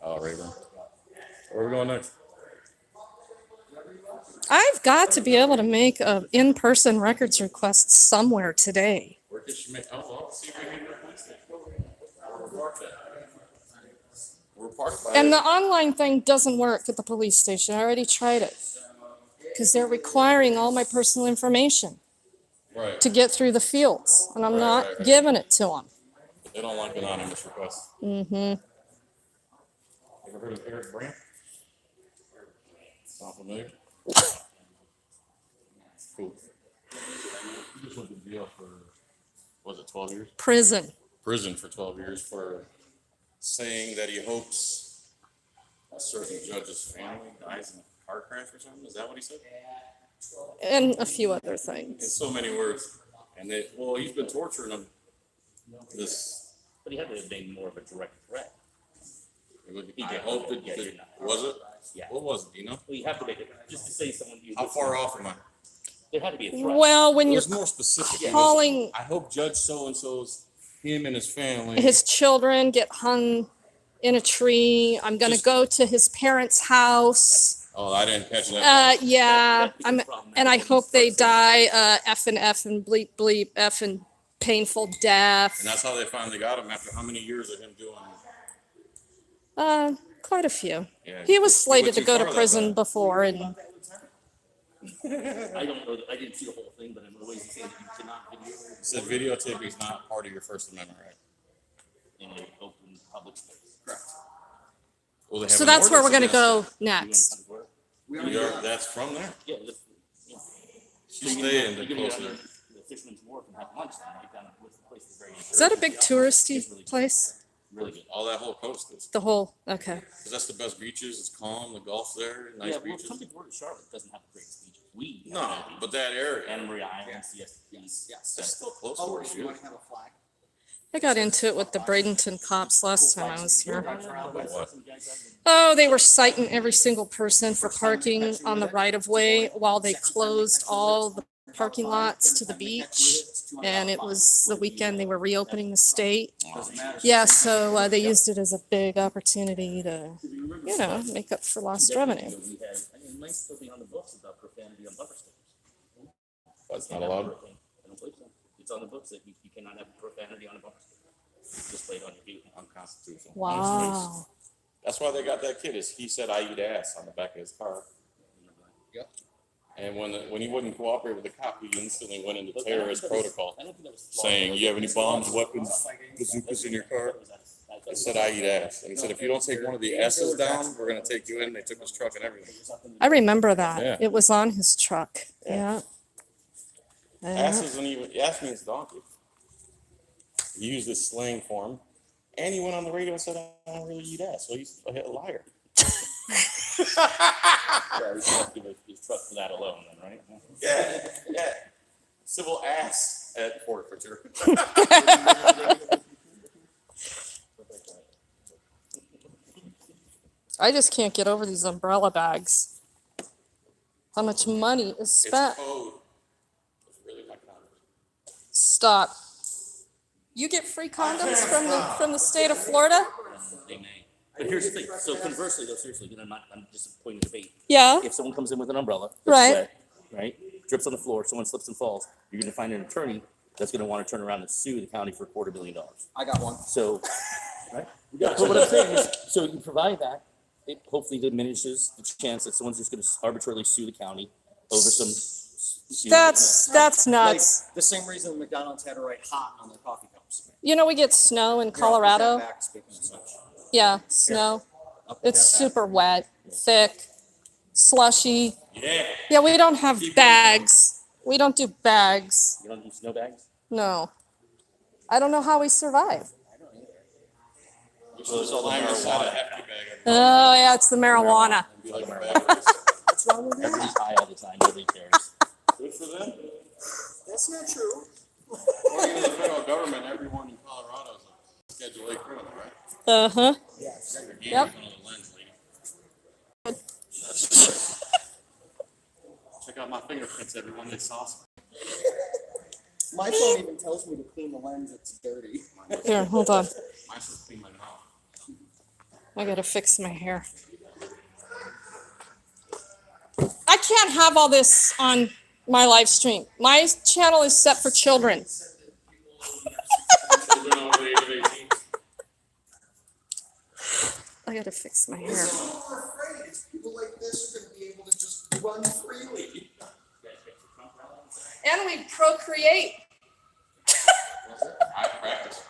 Oh, Rayburn. Where are we going next? I've got to be able to make an in-person records request somewhere today. Where did she make? Oh, well, see if we can replace it. We're parked at. We're parked by. And the online thing doesn't work at the police station. I already tried it. Because they're requiring all my personal information Right. to get through the fields, and I'm Right, not right, right. giving it to them. They don't like anonymous requests. Mm-hmm. Ever heard of Eric Brandt? Not familiar? Cool. He just went to jail for, was it 12 years? Prison. Prison for 12 years for saying that he hopes a certain judge's family dies in a car crash or something. Is that what he said? And a few other In things. so many words. And they, well, he's been torturing them. This, But he had to have been more of a direct threat. I hope that, Yeah, that- you're not. was it? Yeah. What was it, do you know? Well, you have to make it, just to say someone. How far off am I? There had to be a threat. Well, when It you're was more specific. It was, calling I hope Judge so-and-so's, him and his family. his children get hung in a tree, I'm gonna Just- go to his parents' house. Oh, I didn't catch that. Yeah, That I'm, becomes problematic and I when you hope they start saying- die, F and bleep bleep, F and painful death. And that's how they finally got him after how many years of him doing. Quite a few. Yeah, He was went slated to too go to far that prison time. before, and I don't know, I didn't see the whole thing, but in the ways he's saying that you cannot video He said videotaping is not part of your First Amendment right. in an open public space. Correct. Well, they have so an that's where we're gonna ordinance go next. against it. We are, that's from there. Yeah, that's, yeah. She's staying You can close go there. down to the Fisherman's Wharf and have lunch then, right down at the place is very. Is that a big touristy place? Really good. All that whole coast is. The whole, okay. 'Cause that's the best beaches. It's calm. The Gulf's there. Yeah, Nice well, beaches. something Port of Charlotte doesn't have the greatest beaches. We. No, have but that area. Anna Maria Island, CST. Yes. It's still close to Oh, where you you wanna have a flag? I got into it with the Bradenton cops last time I was here. What? Oh, they were citing every single person for parking on the right of way while they closed all the parking lots to the beach. And it was the weekend they were reopening the state. Yeah, so they used it as a big opportunity to, you know, make up for lost revenue. We had, I mean, it might still be on the books about profanity on bumper stickers. That's not allowed. I don't believe so. It's on the books that you cannot have profanity on a bumper sticker. Displayed on your vehicle. Unconstitutional. Wow. That's why they got that kid. Is he said I eat ass on the back of his car. Yep. And when he wouldn't cooperate with the cop, he instantly went into terrorist protocol, I don't think that was saying, "You have any bombs, weapons, bazookas in your car?" He said I eat ass, and he said, "If you don't take one of the S's down, we're gonna take you in." They took his truck and everything. I remember that. Yeah. It was on his truck. Yeah. Ass Yeah. isn't even ass means donkey. He used this slang form, and he went on the radio and said, "I don't really eat ass," so he's a liar. Yeah, he's gonna give his truck for that alone then, right? Yeah, yeah. Civil ass at forfeiture. I just can't get over these umbrella bags. How much money is It's spent? code. It's really not common. Stop. You get free condoms from the state of Florida? They may. But here's the thing. So conversely, though, seriously, I'm just pointing the debate. Yeah. If someone comes in with an umbrella, that's Right. wet, right, drips on the floor, someone slips and falls, you're going to find an attorney that's going to want to turn around and sue the county for $250,000. I got one. So, right? But what I'm saying is, so you provide that, it hopefully diminishes the chance that someone's just going to arbitrarily sue the county over some. That's Like, nuts. the same reason McDonald's had to write hot on their coffee cups. You know, we get snow in Here, I'll put Colorado. that back, speaking of such. Yeah, snow. I'll put It's that back. super wet, thick, slushy. Yeah. Yeah, we don't have bags. We don't do bags. You don't use snow bags? No. I don't know how we survive. You should just line beside a hefty bag. Oh, yeah, it's the marijuana. And be like a bag. What's wrong with that? Everybody's high all the time, nobody cares. Good for them. That's not true. According to the federal government, everyone in Colorado is a Schedule A criminal, right? Uh-huh. Yes. Yep. Check out my fingerprints, everyone. They sauce. My phone even tells me to clean the lens. It's dirty. Here, hold on. Mine says clean my mouth. I gotta fix my hair. I can't have all this on my live stream. My channel is set for children. Children over the age of 18. I gotta fix my hair. What we're afraid is people like this are gonna be able to just run freely. And we procreate. I practice.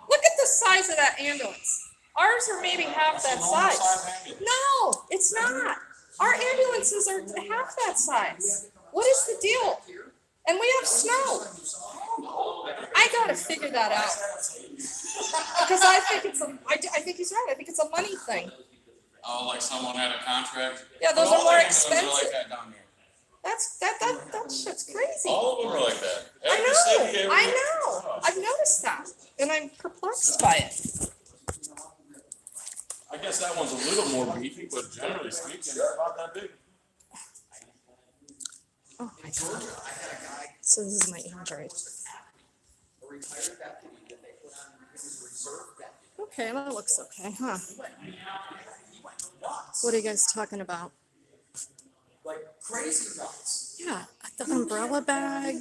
Look at the size of that ambulance. Ours are maybe half that size. No, it's not. Our ambulances are half that size. What is the deal? And we have snow. I gotta figure that out. Because I think I think he's right. I think it's a money thing. Oh, like someone had a contract? Yeah, those All are more the ambulances are expensive. like that down here. That shit's crazy. All of them are like that. Every I city, know. every- I know. I've noticed that, and I'm perplexed by it. I guess that one's a little more beefy, but generally speaking, they're about that big. Oh my god. So this is my Android. Okay, that looks okay, huh? What are you guys talking about? Like crazy nuts. Yeah, the umbrella bag,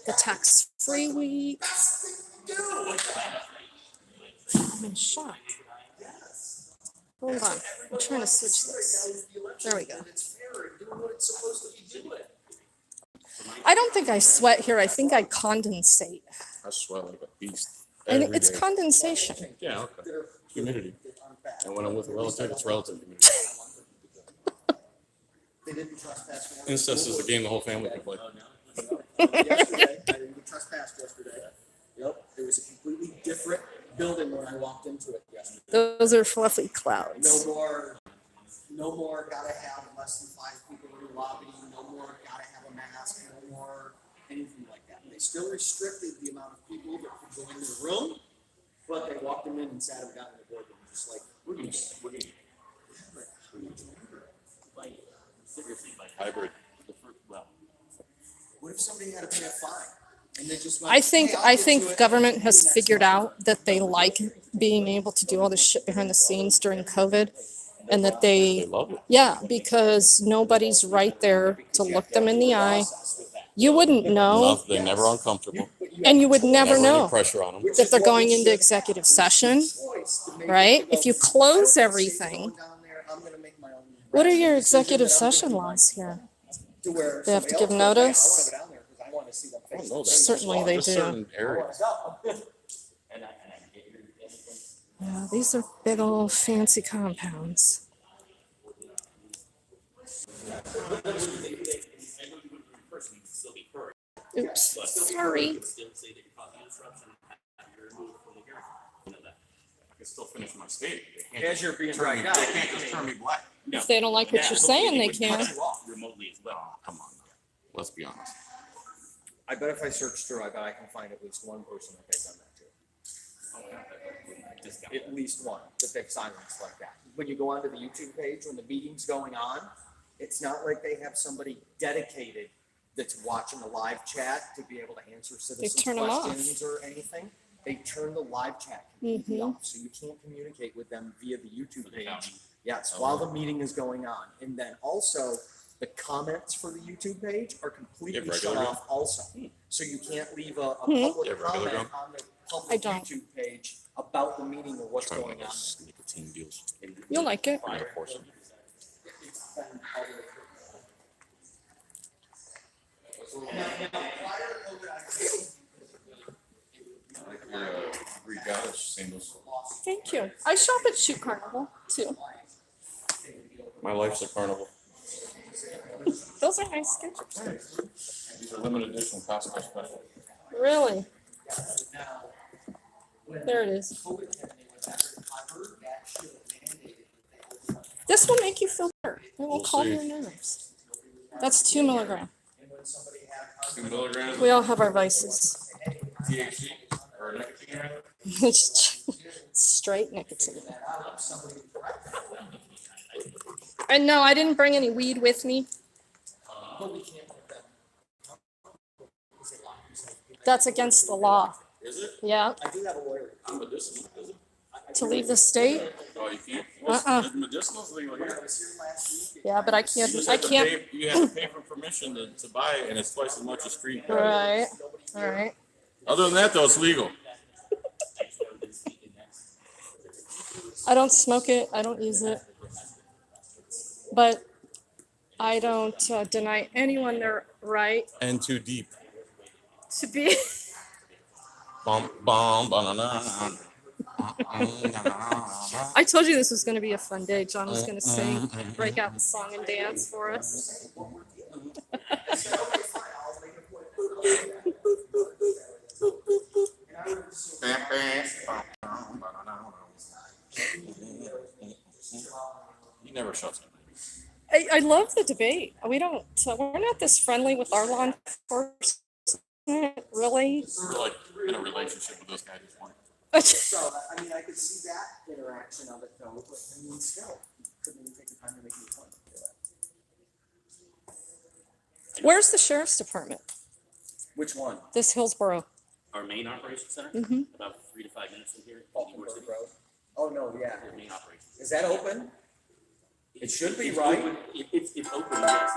the tax-free week. I'm in shock. Hold on, I'm trying to switch this. There we go. It's fair and doing what it's supposed to be doing. I don't think I sweat here. I think I condensate. I sweat like a beast. And every it's day. condensation. Yeah, okay. Humidity. And when I'm with a relative, it's relative humidity. They didn't trespass. Incest is a game the whole family can play. Yesterday, I didn't trespass yesterday. Yep, it was a completely different building when I walked into it yesterday. Those are fluffy clouds. No more gotta have less than 5 people in the lobby, no more gotta have a mask, no more anything like that. They still restricted the amount of people that could go into the room, but they walked them in and sat them down in the boardroom, just like, Hybrid. what if somebody had to pay a fine? And they just went, I think "Hey, I'll get to think it," government and has that's figured it. out that they like being able to do all this shit behind the scenes during COVID, and that They they, love it. yeah, because nobody's right there to look them in the eye. You wouldn't know, They're never uncomfortable. and you would never Never any know pressure on them. that they're going into executive session, right? If you close everything, what are your executive session laws here? They have to give notice? I don't know that. Certainly they Just do. certain areas. Yeah, these are big old fancy compounds. Oops, sorry. I can still finish my statement. They can't As you're being turn me- dragged out. They can't just turn me black. No. If they don't like what you're saying, they can. Remotely as well. Come on. Let's be honest. I bet if I search through, I bet I can find at least one person that they've done that to. At least one that they've silenced like that. When you go onto the YouTube page, when the meeting's going on, it's not like they have somebody dedicated that's watching the live chat to be able to answer citizens' turn 'em off. questions or anything. They turn the live chat completely off, so you can't communicate with them via the YouTube page. Yes, while the meeting is going on. And then also, the comments for the YouTube page are completely Yeah, shut regular. off also. So you can't leave a Yeah, public regular comment gum. on the I public don't. YouTube page about the meeting or what's Try one going of on. those nicotine deals. You'll like it. Yeah, of course. Regatta singles. Thank you. I shop at Shoe Carnival too. My life's a carnival. Those are nice sketches. These are limited edition Costco special. Really? There it is. This will make you feel better. It will We'll calm see. your nerves. That's 2 milligram. 2 milligrams We all have our vices. THC or nicotine. It's straight nicotine. And no, I didn't bring any weed with me. That's against the law. Is it? Yeah, I do have a lawyer. Medicinal, is it? to leave the state. Oh, you can't? Medicinal's legal here. Yeah, but I You can't. just I have to can't. pay, you have to pay for permission to buy it, and it's twice as much as street. Right. All right. Other than that, though, it's legal. I don't smoke it. I don't use it. But I don't deny anyone their right And too deep. to be. Bum, bum, ba-na-na. I told you this was going to be a fun day. John was going to sing, break out the song and dance for us. He never shuts up. I love the debate. We don't. We're not this friendly with our law enforcement, really. We're like in a relationship with this guy at this point. So, I mean, I could see that interaction of it though, but I mean, still, couldn't even take the time to make an appointment for that. Where's the sheriff's department? Which one? This Hillsborough. Our main operations center, about 3 to 5 minutes from here. Falkenberg Road. Oh, no, yeah. Our main operations. Is that open? It should be, right? Open. It's open, yes.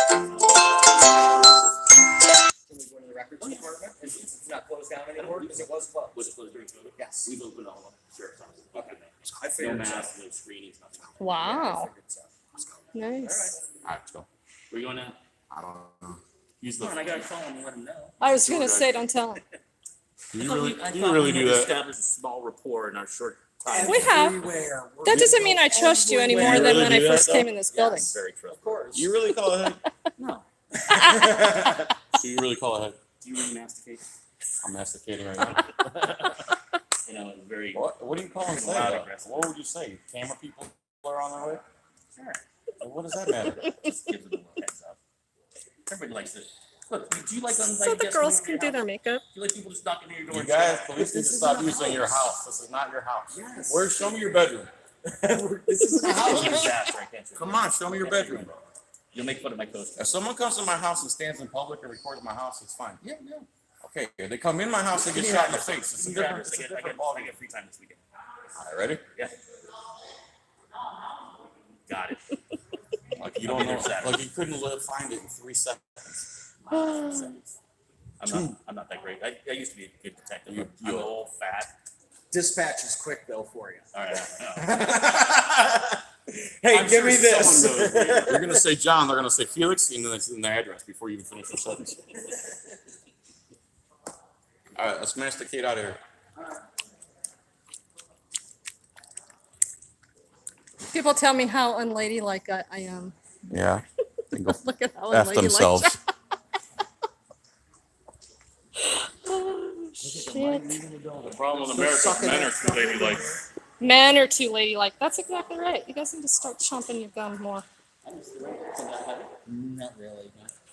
Can we go into the records department? It's not closed down anymore because it was closed. Was it closed during COVID? Yes. We've opened all of the sheriff's office. Okay. I No figured so. masks, no screenings, nothing. Wow. I figured so. Nice. All right, let's go. Where you going now? I don't know. He's Come on, I the. gotta call him and let him know. I was going to say, don't tell him. Do you really? I Do you thought really we do had that? established a small rapport in our short time. We have. Everywhere. We're That doesn't getting mean I trust you any more You than really when I do that, first though? came in this building. Yes. Very true. Of course. You really call ahead? No. Do you really call ahead? Do you really masticate? I'm masticating right now. You know, it's very. What do you call him? Say Loud, that? aggressive. What would you say? Camera people are on their way? Sure. Well, what does that matter? Just gives it a little heads up. Everybody likes it. Look, do you like So uninvited the guests girls coming can over do your their house? makeup. Do you like people just knocking on your door? You and guys, saying, police need to This stop isn't a using your house. house. This is not your house. Yes. Where's? Show me your bedroom. This isn't a house. "You're fast, right, can't you?" Come on, show me your bedroom. You'll make fun of my coaster. If someone comes to my house and stands in public and records my house, it's fine. Yeah. Okay, if they come in my house and get shot in the face. It's a different, it's a different I ballgame. get free time this weekend. All right, ready? Yeah. Got it. Like you don't know, like you couldn't find it in 3 seconds. I'm not that great. I used to be a good detective. You- I'm you- old, fat. Dispatch is quick though for you. All right. Hey, I'm give sure me this. someone knows. You're gonna say John, they're gonna say Felix, and then it's in the address before you even finish your sentence. All right, let's masticate out of here. People tell me how unladylike I am. Yeah. They go Look at how F unladylike. themselves. Oh, shit. The problem with America is men are too ladylike. Men are too ladylike. That's exactly right. You guys need to start chomping your gum more. Not really.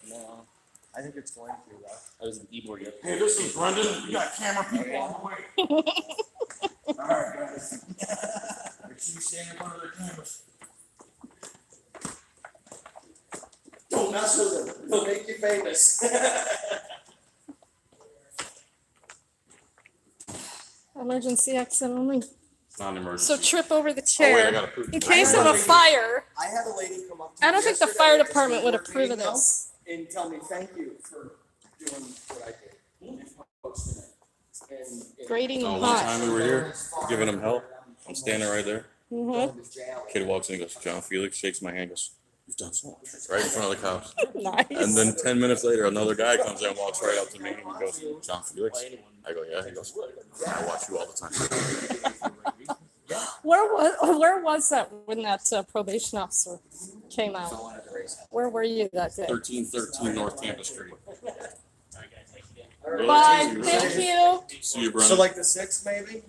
No. I think it's going to, though. I was in keyboard yet. Hey, this is Brendan. You got camera people on the way. All right, guys. Make sure you stand in front of their cameras. Don't mess with them. They'll make you famous. Emergency exit only. It's not an emergency. So trip over the Oh, wait, I chair gotta prove. in case of a fire. I had a lady come up to me I don't think the yesterday fire at the department would board approve of meeting, though, this. and tell me thank you for doing what I did. and posting it. And Grading So and one hot. time we were here, giving him help. I'm standing right there. Mm-hmm. going to jail. Kid walks in and goes, John Felix, shakes my hand, goes, you've done so much. Right in front of the cops. Nice. And then 10 minutes later, another guy comes in, walks right up to me, and he goes, John Felix? I go, yeah. He goes, I watch you all the time. Where was that when that probation officer came out? Where were you that day? 1313 North Tampa Street. Bye. Thank you. See you, So Brendan. like the 6th, maybe?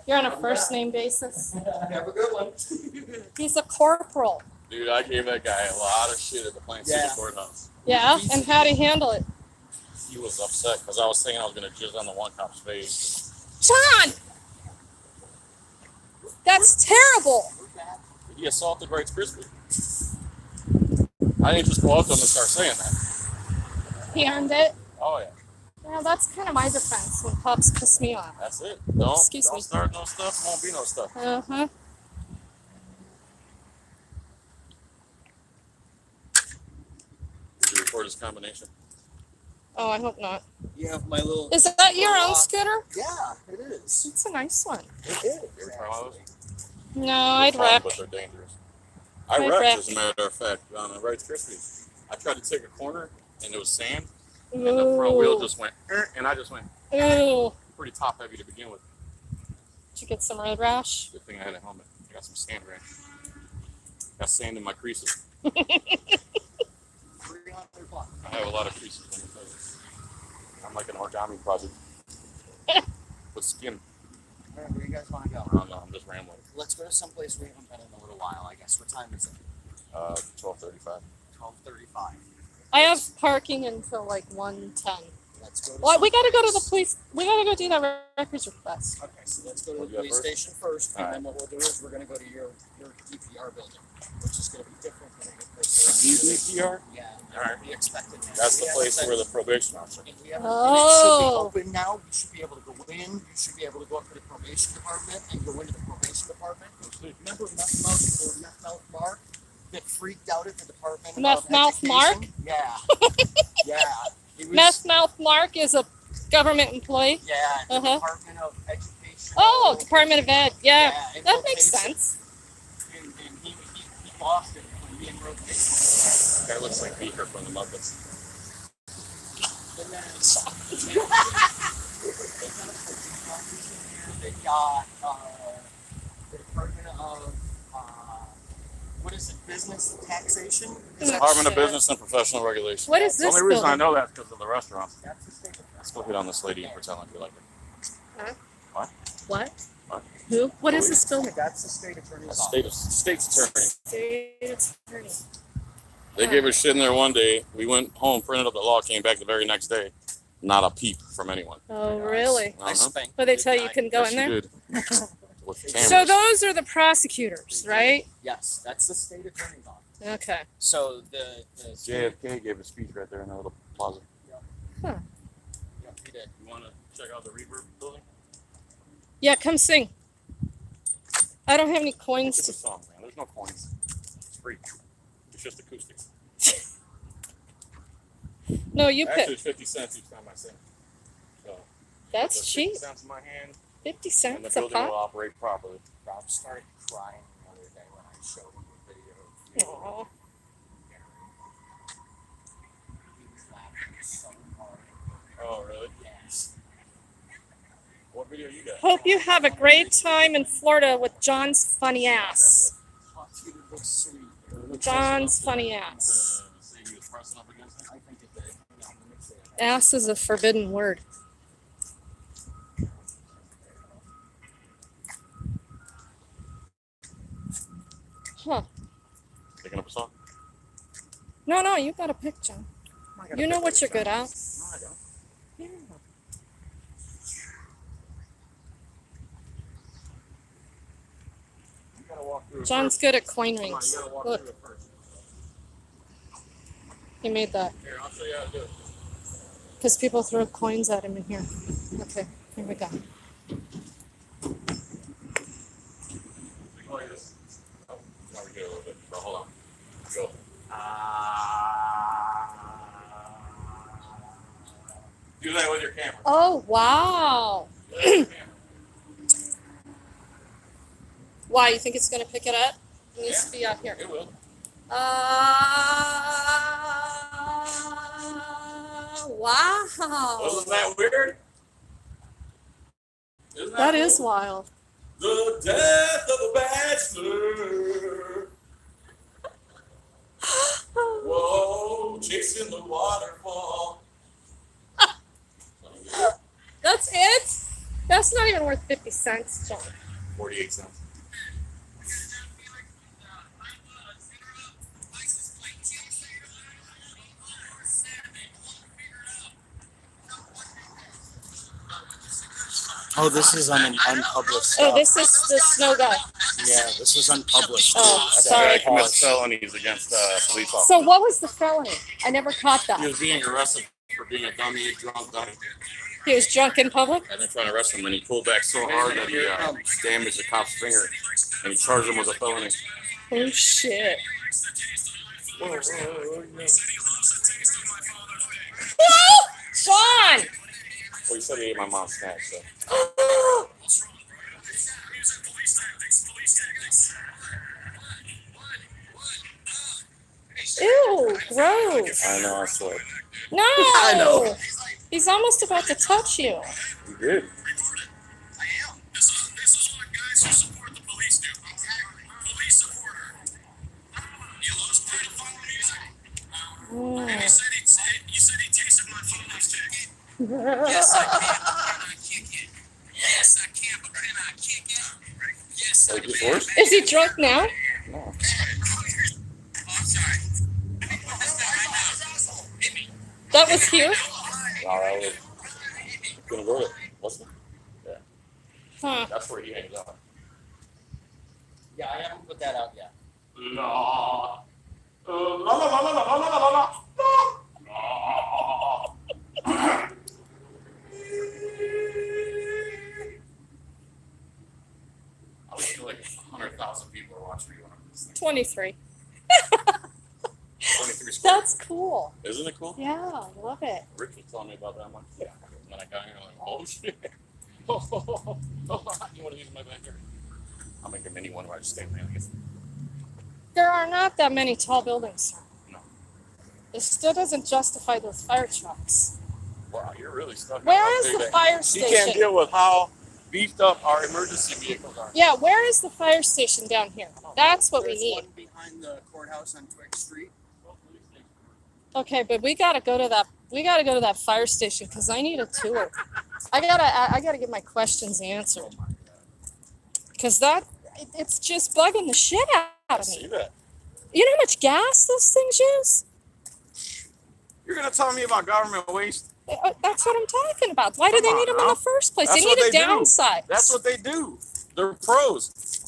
You're on a first name basis. Have a good one. He's a corporal. Dude, I gave that guy a lot of shit at the Plain City Yeah. Courthouse. Yeah, and how'd he handle it? He was upset because I was thinking I was going to jizz on the one cop's face. John! That's terrible. He assaulted Rice Krispie. I didn't just go up to him and start saying that. He earned it. Oh, yeah. Yeah, that's kind of my defense when cops piss me off. That's it. Don't Excuse me. start no stuff. Won't be no stuff. Uh-huh. Did you record his combination? Oh, I hope not. You have my little. Is that your own scooter? Yeah, it is. It's a nice one. It is. You ever try one of those? No, I'd They're fun, wreck. but they're dangerous. I I'd wrecked, wreck. as a matter of fact, on a Rice Krispie. I tried to take a corner, and it was sand, and the front wheel Ooh. just went, and I just went Ooh. pretty top heavy to begin with. Did you get some road rash? Good thing I had a helmet. I got some sand rash. Got sand in my creases. $300. I have a lot of creases. Let me tell you. I'm like an origami project with skin. All right, where you guys want to go? I don't know. I'm just rambling. Let's go to someplace we haven't been in a little while, I guess. What time is it? 12:35. 12:35. I have parking until like 1:10. Let's go to Well, we some gotta go to the place- police. We gotta go do that records request. Okay, so let's go to What the do you got police first? station first, and All then what we'll do is we're gonna go to your DPR building, which is gonna be different than any place around here. DPR? Yeah, All right. we expected that. That's the We place haven't where the been- probation officer. If we haven't, Oh. and it should be open now. You should be able to go in. You should be able to go up to the probation department and go into the probation department. Remember Meth Mouth Mark that freaked out at the Department Meth of Mouth Mark? Education? Yeah. Yeah. He was, Meth Mouth Mark is a government employee. Yeah, the Uh-huh. Department of Education. Oh, Department of Ed. Yeah, and that makes rotation. sense. And he lost it when he in rotation. Guy looks like Beaker from the Muppets. And then they got the Department of what is it? Business and taxation. Is that Department of shit? Business and Professional Regulation. What is The this only reason I building? know that is because of the restaurant. That's the state of Let's go hit on this lady and pretend like we like her. What? What? Who? What is this building? That's the state attorney's That's office. state's attorney. State's attorney. They gave us shit in there one day. We went home, printed up the law, came back the very next day. Not a peep from anyone. Oh, really? I spanked But they the tell you guy. you couldn't go Yes, in you there? did. With So cameras. those are the prosecutors, right? Yes, that's the state attorney's office. Okay. So the JFK gave a speech right there in that little plaza. Yeah, he did. You want to check out the Reverb building? Yeah, come sing. I don't have any coins It's a to. song, man. There's no coins. It's free. It's just acoustic. No, you Actually, pick. it's 50 cents each time I sing. So That's that's cheap. 50 cents in my hand, 50 and the cents a building will pop. operate properly. Rob started crying the other day when I showed him the video. Aw. He was laughing so hard. Oh, really? Yes. What video you got? Hope you have a great time in Florida with John's funny ass. Dude, it looks sweet. John's funny ass. Say he was pressing up against it? I think it did. Hang on, let me see it. Ass is a forbidden word. Huh. Picking up a song? No, you gotta pick, John. You know what you're good at. No, I don't. Yeah. You gotta walk through it John's first. good at coin Come on, rings. you gotta walk Look, through it first. he made that Here, I'll show you how to do it. because people throw coins at him in here. Okay, here we go. Like this. Oh, now we get a little bit. But hold on. Go. Do that with your camera. Oh, wow. Do that with your camera. Why? You think it's going to pick it up? It needs Yeah. to be out here. It will. Wow. Wasn't that weird? Isn't That cool? is wild. The death of a bachelor. Whoa, chasing the waterfall. That's it? That's not even worth 50 cents, John. 48 cents. Oh, this is on an unpublished Oh, stuff. this is the snow guy. Yeah, this is unpublished. Oh, That's sorry. why I commit felonies against police officers. So what was the felony? I never caught He that. was being arrested for being a dummy, drunk dummy. He was drunk in public? And they're trying to arrest him, and he pulled back so hard that he damaged the cop's finger, and he charged him with a felony. Oh, shit. Whoa, John! Well, he said he ate my mom's snacks, so. Ew, gross. I know, I swear. No! I know. He's almost about to touch you. He did. This is what guys who support the police do. Police supporter. You lost pedophile music. You said he tasted my phone stick. Yes, I can, but can I kick it? Yes, I can, but can I kick it? Yes, I Like can. yours? Is he drunk now? No. Oh, I'm sorry. Hit me. That was here? No, that was. Couldn't go it, wasn't it? Yeah. Huh. That's where he hangs out. Yeah, I haven't put that out yet. La. La la la la la la la la la. I feel like 100,000 people are watching me when I'm this thing. 23. 23 square. That's cool. Isn't it cool? Yeah, I love it. Rich was telling me about that. I'm like, yeah. And then I got here and I'm like, oh shit. You want to use my backyard? I'll make a mini one where I just stay there. I guess. There are not that many tall buildings. No. It still doesn't justify those fire trucks. Wow, you're really stuck. Where on is big the that- fire She can't station? deal with how beefed up our emergency vehicles are. Yeah, where is the fire station down here? That's what we There's need. one behind the courthouse on Twig Street. Okay, but we gotta go to that. We gotta go to that fire station because I need a tour. I gotta get my questions answered because it's just bugging the shit out I of see me. that. You know how much gas those things use? You're gonna tell me about government waste? That's what I'm talking about. Why do Come they on need them in now. the first place? That's They what need a they do. downside. That's what they do. They're pros.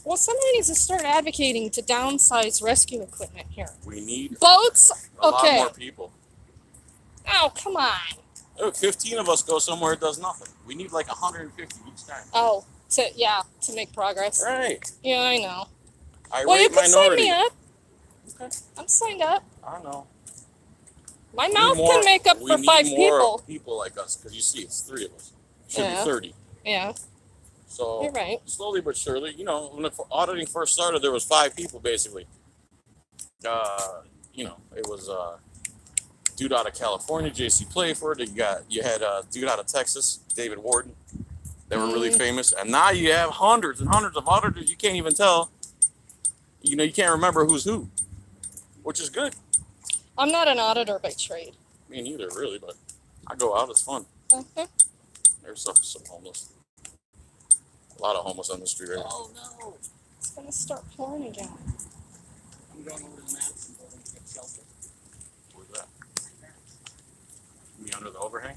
Well, somebody needs to start advocating to downsize rescue equipment here. We need Boats? a lot Okay. more people. Oh, come on. Look, 15 of us go somewhere it does nothing. We need like 150 each time. Oh, to make progress. Right. Yeah, I know. I Well, you rate can sign minority. me up. Okay. I'm signed up. I know. My We mouth need more- can make up we for need 5 more people. people like us, because you see, it's 3 of us. Should Yeah. be 30. Yeah, So you're right. slowly but surely, you know, when the auditing first started, there was 5 people basically. You know, it was dude out of California, J.C. Playford. You had dude out of Texas, David Warden. They were really famous, and now you have hundreds and hundreds of auditors. You can't even tell. You know, you can't remember who's who, which is good. I'm not an auditor by trade. Me neither, really, but I go out. It's fun. Okay. There's some homeless. A lot of homeless on the street right now. Oh no! It's gonna start pouring again. I'm going over to the Madison building to get shelter. Be under the overhang.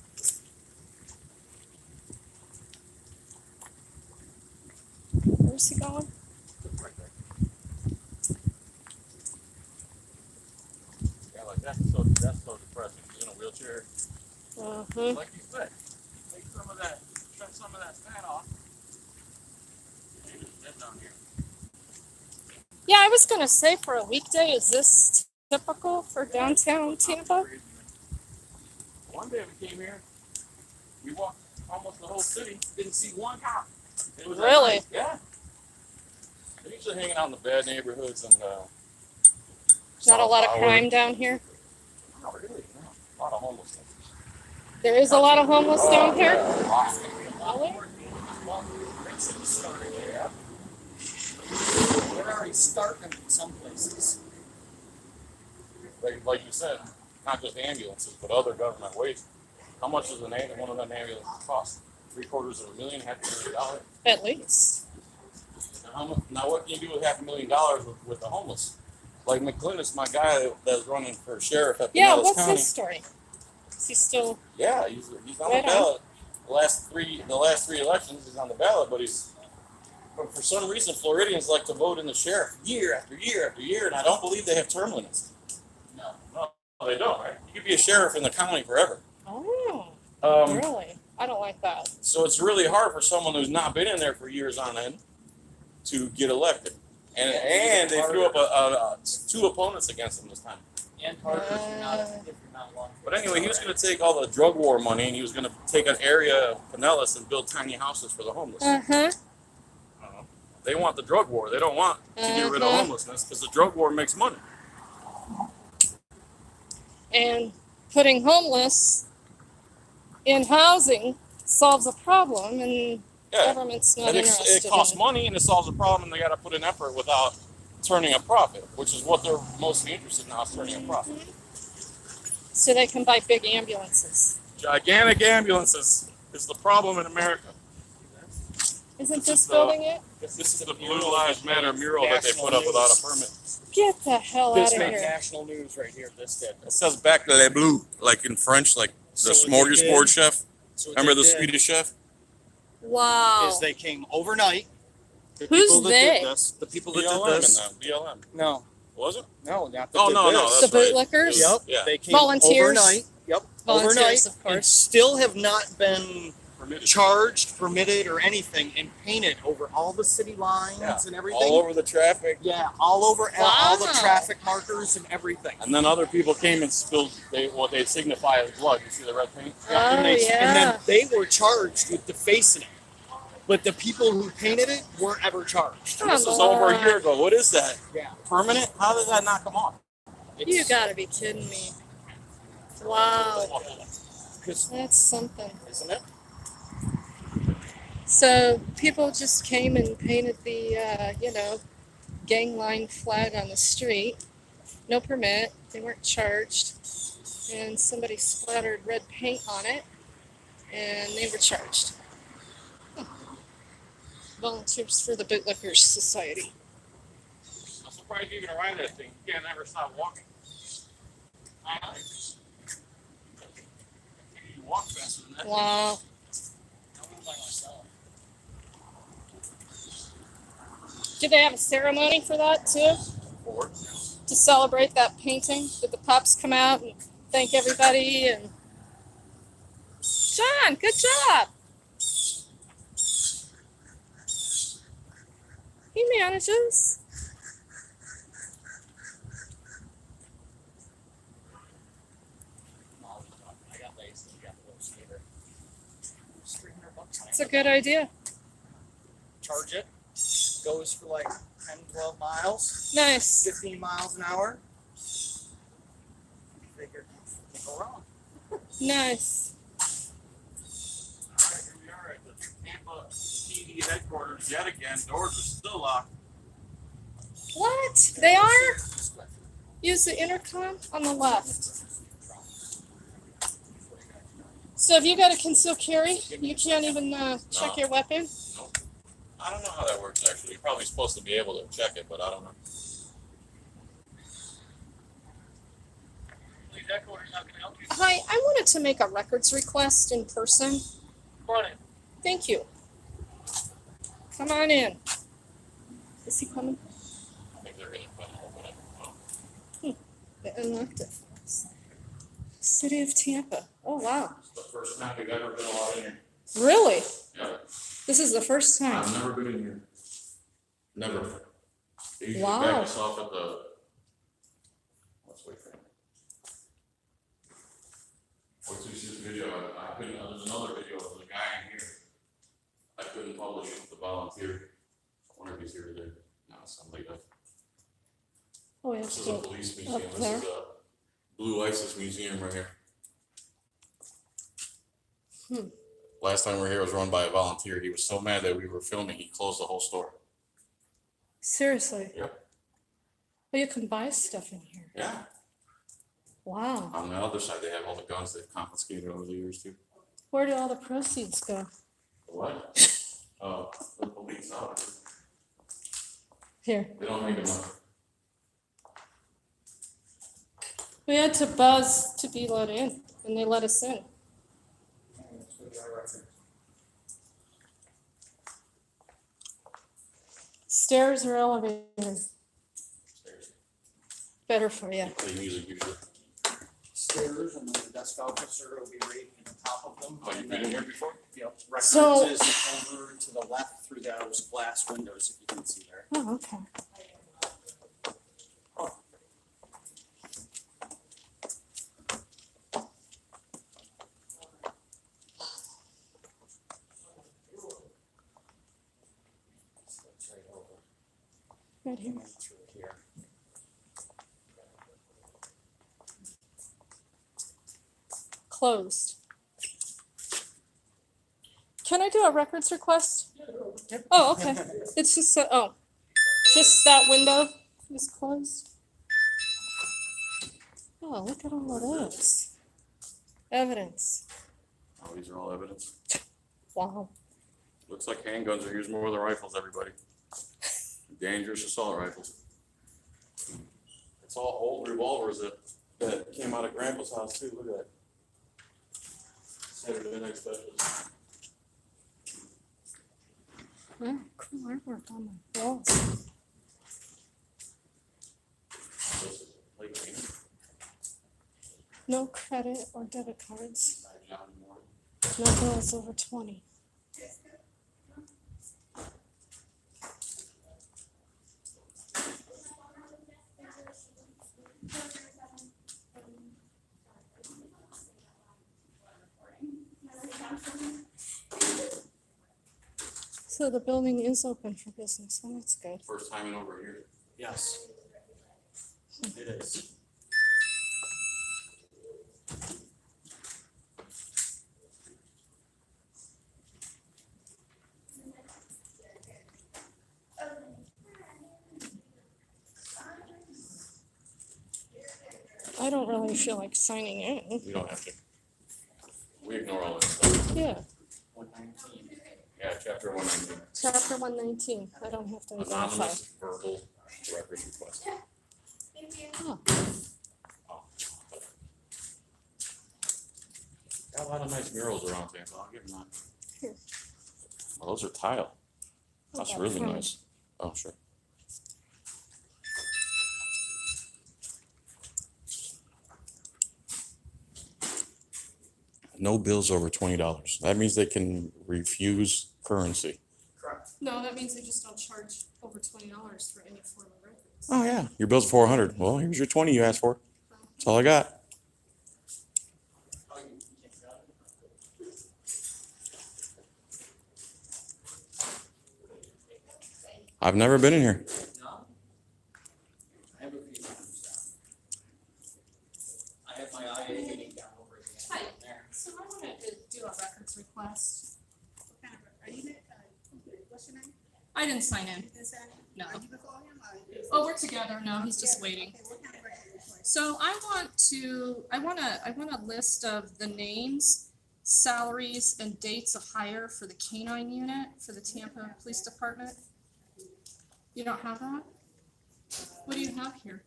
Where's he going? Right there. Yeah, like that's so depressing. He's in a wheelchair. Uh-huh. Like you said, take some of that, shut some of that fat off. Head down here. Yeah, I was gonna say for a weekday, is this typical for downtown Tampa? One day we came here, we walked almost the whole city, didn't see one cop. It was at Really? night, yeah. They're usually hanging out in the bad neighborhoods and Not a lot of crime down here. Not really, no. A lot of homelessness. There is a lot of homeless down here. Well, it's starting here. They're already starting in some places. Like you said, not just ambulances, but other government waste. How much does one of them ambulances cost? $750,000, $500,000. At least. Now what can you do with $500,000 with the homeless? Like McClintock, my guy that's running for sheriff at Yeah, Pinellas what's County. his story? Is he still? Yeah, he's on Right the on. ballot. The last three elections, he's on the ballot, but for some reason Floridians like to vote in the sheriff year after year after year, and I don't believe they have term limits. No, they don't. Right? You could be a sheriff in the county forever. Oh, Um, really? I don't like that. So it's really hard for someone who's not been in there for years on end to get elected. And they threw up two opponents against him this time. And harder if you're not long. But anyway, he was going to take all the drug war money and he was going to take an area of Pinellas and build tiny houses for the homeless. Uh-huh. They want the drug war. They don't want to get rid of homelessness because the drug war makes money. And putting homeless in housing solves a problem, and Yeah. government's not And interested it costs in money and it solves a problem, and they got to put in effort without turning a profit, which is what they're mostly interested in now, is turning a profit. So they can buy big ambulances. Gigantic ambulances is the problem in America. Isn't This this is the- building it? This is the Blue Lives Matter mural that they put up without a permit. Get the hell This out of made here. national news right here. This did. It says "Back to les Blue," like in French, like the So what they smorgasbord did- chef. So what Remember they the did Swedish chef? Wow. Is they came overnight. The Who's people that they? Did this, the people that BLM did in this. them. BLM. No, Was it? no, not that Oh, did no, this. no. The That's right. bootlickers? It was- Yep. Yeah. They came Volunteers? overnight. Yep. Volunteers, overnight, of course. and still have not been Permitted. charged, permitted, or anything, and painted over all the city lines Yeah. and everything. All over the traffic. Yeah, all over all the Wow. traffic markers and everything. And then other people came and spilled what they signify as blood. You see the red paint? Oh, and yeah. then they were charged with defacing it. But the people who painted it weren't ever charged. Come This was over a on. year ago. What is that? Yeah. Permanent? How did that not come off? You gotta be kidding me. Wow. Because, That's something. isn't it? So people just came and painted the, gangline flag on the street. No permit. They weren't charged. And somebody splattered red paint on it. And they were charged. Huh. Volunteers for the Bootlickers Society. I'm surprised you even ride that thing. You can't ever stop walking. You walk faster than that. Wow. Did they have a ceremony for that too? Forward. To celebrate that painting? Did the pups come out and thank everybody? And John, good job. He manages. I got lazy. I got a little skater. It's $300 It's a good idea. Charge it. Goes for like 10, 12 miles, Nice. 15 miles an hour. Figure, can't go wrong. Nice. Alright, here we are at the Tampa PD headquarters yet again. Doors are still locked. What? They are? Use the intercom on the left. So if you got a concealed carry, you can't even check your weapon? Nope. I don't know how that works actually. You're probably supposed to be able to check it, but I don't know. County headquarters, how can I help you? Hi, I wanted to make a records request in person. Come on in. Thank you. Come on in. Is he coming? I think they're gonna put it over there. They unlocked it. City of Tampa. Oh, wow. It's the first time we've ever been allowed in here. Really? Yeah, This is the first time. I've never been in here. Never. They usually Wow. back us off at the. Let's wait for him. Once we see this video, I couldn't, there's another video of the guy in here. I couldn't publish it with the volunteer. I wonder if he's here today. No, somebody does. Oh, we have This to is a go. police museum. up This there. is a Blue ISIS museum right here. Last time we were here, it was run by a volunteer. He was so mad that we were filming, he closed the whole store. Seriously? Yep. Well, you can buy stuff in here. Yeah. Wow. On the other side, they have all the guns they've confiscated over the years too. Where do all the proceeds go? What? Oh, the police officer. Here. They don't make enough. We had to buzz to be let in, and they let us in. Stairs or elevator? Better for you. Play music usually. Stairs, and then the desk officer will be right at the top of them. Oh, you've been in here before? Yep, records So- is over to the left through those glass windows, if you can see there. Oh, okay. It's right over, Right here. and then through here. Closed. Can I do a records request? Oh, okay. It's just, just that window is closed. Oh, look at all of this. Evidence. Oh, these are all evidence. Wow. Looks like handguns are used more than rifles, everybody. Dangerous assault rifles. It's all old revolvers that came out of Grandpa's house too, look at that. Saturday night specials. Wow, cool artwork on the walls. This is late payment. No credit or debit cards. By John Moore. No bills over 20. So the building is open for business, and that's good. First time in over a year. Yes. It is. I don't really feel like signing in. We don't have to. We ignore all that stuff. Yeah, 119. Yeah, chapter 119. chapter 119. I don't have to identify. Anonymous verbal records request. Oh, Oh. Got a lot of nice murals around Tampa. I'll give them that. Here. Well, those are tile. That's about really from- nice. Oh, sure. No bills over $20. That means they can refuse currency. Correct. No, that means they just don't charge over $20 for any form of records. Oh yeah, your bill's $400. Well, here's your 20 you asked for. That's all I got. Oh, you can't grab it? I've never been in here. No? I have a few times down. I have my IA meeting down over at the end there. So I wanted to do a records request. Are you, what's your name? I didn't sign in. Is that, No. are you before him or? Oh, we're together. No, he's just waiting. Okay, what kind of record request? So I want a list of the names, salaries, and dates of hire for the canine unit for the Tampa Police Department. You don't have that? What do you have here?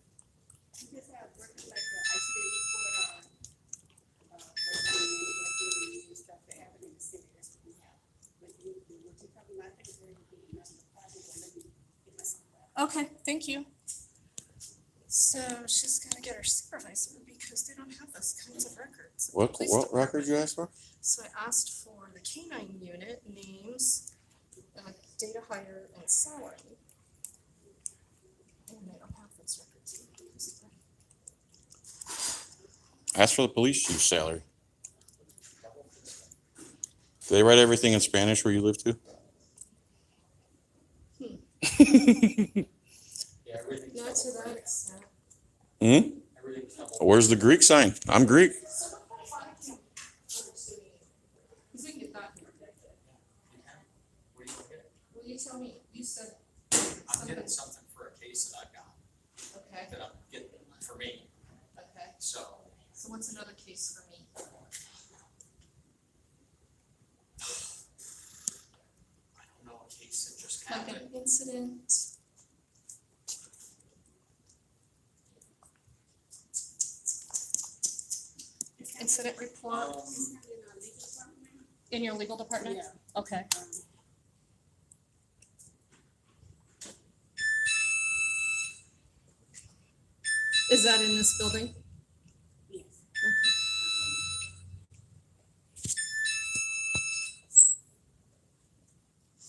You just have records like the ice skating Okay, thank you. So she's gonna get her supervisor because they don't have those kinds of records. What Police record department. you asked for? So I asked for the K-9 unit names, data hire, and salary. And they don't have those records. Ask for the police chief's salary. Do they write everything in Spanish where you live too? Yeah, everything's. Not to that extent. Hmm? Everything's double. Where's the Greek sign? I'm Greek. So what if I can? Because we can get that here. What do you look at? Will you tell me, you said. I'm getting something for a case that I've got, Okay, that I'm getting for me, okay. so. So what's another case for me? I don't know, a case that just Like happened. an incident. Incident report in your legal department? Okay. Is that in this building?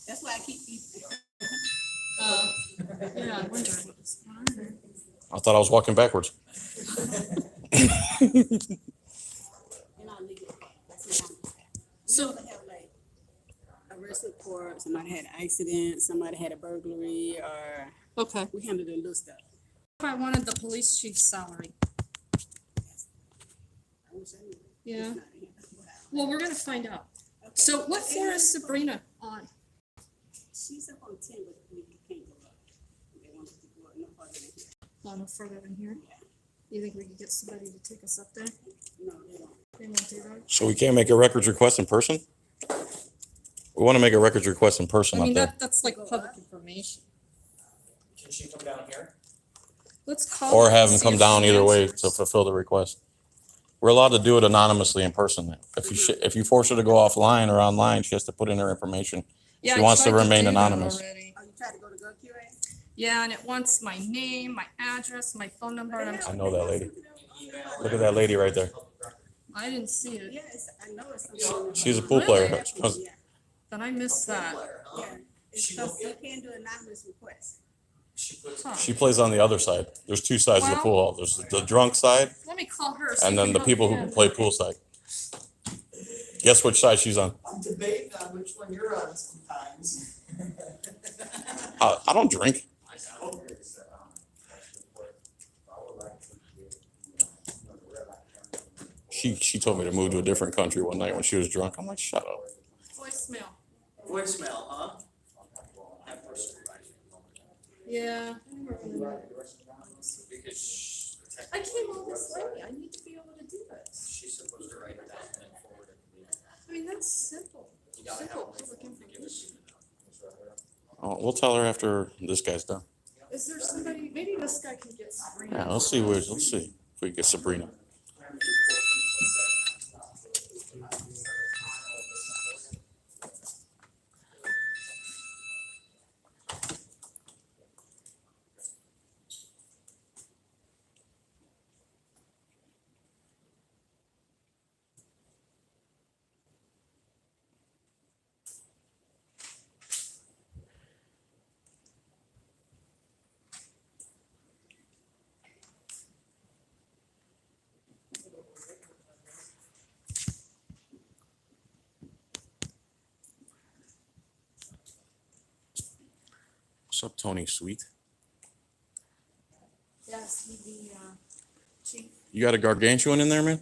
That's why I keep these. Yeah, I wonder what was going on there. I thought I was walking backwards. In our legal, that's what I'm. So- We have like arrest report, somebody had an accident, somebody had a burglary, or Okay. we handle the little stuff. If I wanted the police chief's salary. I wish I knew. Yeah. It's not in here. Well, we're gonna find out. Okay. So what floor is Sabrina on? She's up on 10, but we can't go up. They want us to go up no further than here. Oh, no further than here? Yeah. You think we could get somebody to take us up there? No, they don't. They won't do that? So we can't make a records request in person? We want to make a records request in person I up mean, there. that's like public information. Can she come down here? Let's call. Or her have and them see come if down she either way answers. to fulfill the request. We're allowed to do it anonymously in person. If you force her to go offline or online, she has to put in her information. Yeah, She I wants to tried remain do that anonymous. already. Oh, you tried to go to GovQA? Yeah, and it wants my name, my address, my phone number, and I know that lady. Email. Look at that lady right there. I didn't see it. Yeah, I know it's something. She's a pool Really? player. Yeah, Then I missed that. yeah. It's She because will you get- can't do anonymous requests. She puts. Huh. She plays on the other side. There's two sides of the Well- pool hall. There's the drunk side Let me call her. see and if then we the both people who can. play poolside. Guess which side she's on? I'm debating on which one you're on sometimes. I don't drink. She told me to move to a different country one night when she was drunk. I'm like, shut up. Voicemail. Voicemail, huh? That first supervisor. Yeah. Because I came all this way. I need to be able to do this. she's supposed to write it down and then forward it to me. I mean, that's simple. You gotta have Simple a public to give us. information. Oh, we'll tell her after this guy's done. Is there somebody, maybe this guy can get Sabrina. Yeah, let's see if we can get Sabrina. What's up, Tony Sweet? Yes, he the chief. You got a gargantuan in there, man?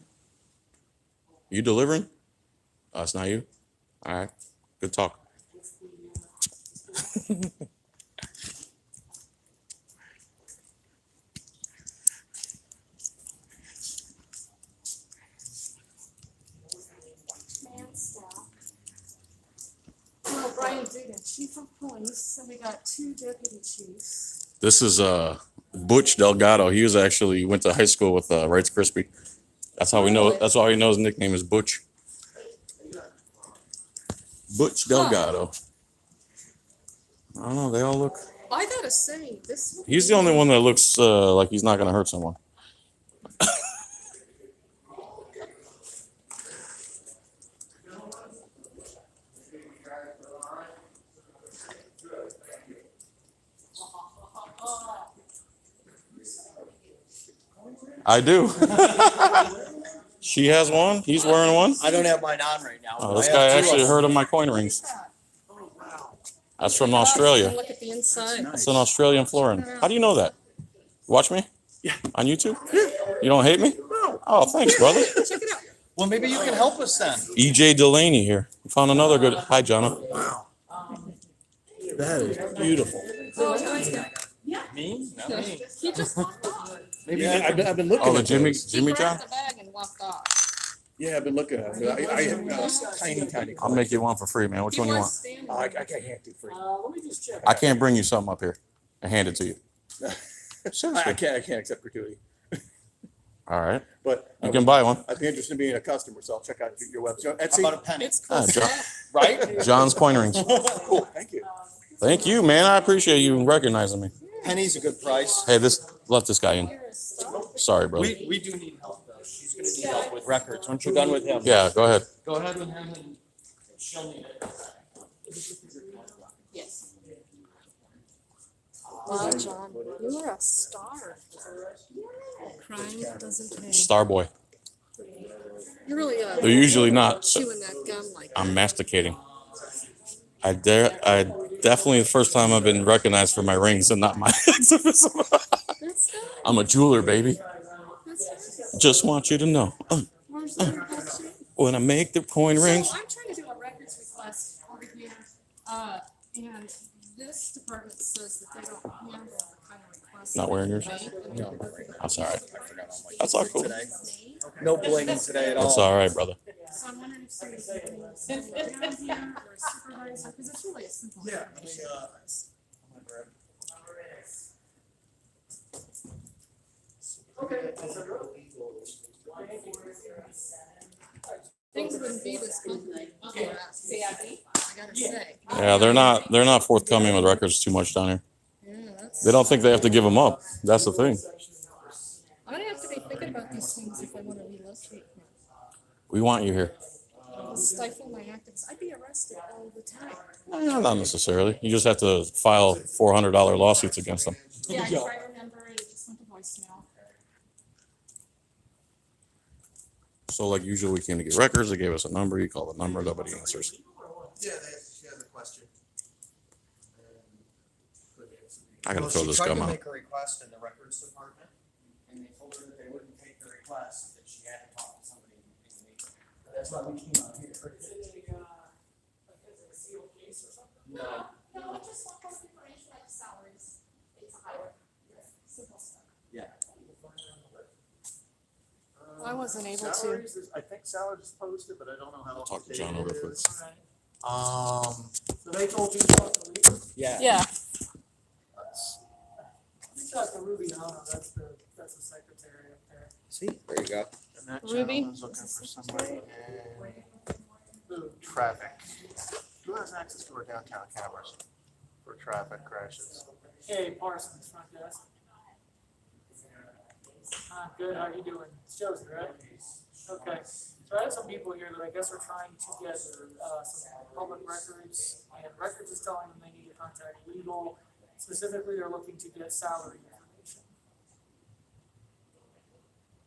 You delivering? Oh, it's not you? All right. Good talk. Man staff. Well, Brian Dugan, chief of police, and we got 2 deputy chiefs. This is Butch Delgado. He was actually went to high school with Rice Krispie. That's how we know. Really? That's why we know his nickname is Butch. Butch Delgado. I don't know. They all look. I gotta say, this. He's the only one that looks like he's not going to hurt someone. I do. She has one. He's wearing one. I don't have mine on right now. Oh, but this I guy have two actually of them. heard of my coin rings. Oh, wow. That's from Australia. Look at the inside. It's an Australian florin. How do you know that? Watch me? Yeah. On YouTube? You don't hate me? No. Oh, thanks, brother. Check it out. Well, maybe you can help us then. EJ Delaney here. We found another good. Hi, Jonna. Wow. That is beautiful. Oh, nice guy. Me? Not me. He just walked off. Maybe I've been looking Oh, the at Jimmy those. Jimmy He John? grabbed the bag and walked off. Yeah, I've been looking at them. I have tiny. I'll make you one for free, man. Which He one you was want? standing I there. can't do free. Let me just check. I can't bring you something up here and hand it to you. I can't accept gratuity. All right. But You can buy one. I'd be interested in being a customer, so I'll check out your website. How about a penny? It's cool Ah, John, stuff. Right? John's coin rings. Cool. Thank you. Thank you, man. I appreciate you recognizing me. Penny's a good price. Hey, let this guy in. You're a star. Sorry, brother. We do need help though. She's gonna need help with records. Once you're done with him. Yeah, go ahead. Go ahead with him and she'll need it. Yes. Wow, John, you are a star. Crime doesn't pay. Star boy. You're really They're usually not. chewing that gum like that. I'm masticating. I definitely the first time I've been recognized for my rings and not my exhibition. That's good. I'm a jeweler, baby. That's good. Just want you to know. Where's the request? When I make the coin rings. So I'm trying to do a records request over here, and this department says that they don't handle the kind of requests. Not wearing yours? No, That's all right. I forgot all my. That's all cool. Today. No bling today at all. That's all right, brother. So I'm wondering if somebody's down here or a supervisor, because it's really a simple. Yeah. Things wouldn't be this good. I gotta say. Yeah, they're not forthcoming with records too much down here. Yeah, that's. They don't think they have to give them up. That's the thing. I'm gonna have to be thinking about these things if I want to relocate here. We want you here. Stifle my activities. I'd be arrested all the time. Not necessarily. You just have to file $400 lawsuits against them. Yeah, I try to remember it. It just went to voicemail. So like usually we came to get records. They gave us a number. You call the number. Nobody answers. Yeah, she has a question. I gotta throw this gum She tried to out. make a request in the records department, and they told her that they wouldn't take the request, that she had to talk to somebody in the meeting. That's why we came out here. No. No, I just want more information like salaries. It's higher. Simple stuff. Yeah. I wasn't able to. Salaries is- I think salaries is posted, but I don't know how. Talk to John real quick. So they told you about the legal? Yeah. Yeah. Reach out to Ruby Nana, that's the secretary up there. See, there you go. And that Ruby? gentleman's looking for somebody in traffic. Who has access to our downtown cameras for traffic crashes? Hey, Parsons, front desk. Good, how you doing? It's Josie, right? Okay, so I have some people here that I guess are trying to get, some public records, and records is telling them they need to contact legal. Specifically, they're looking to get salary information.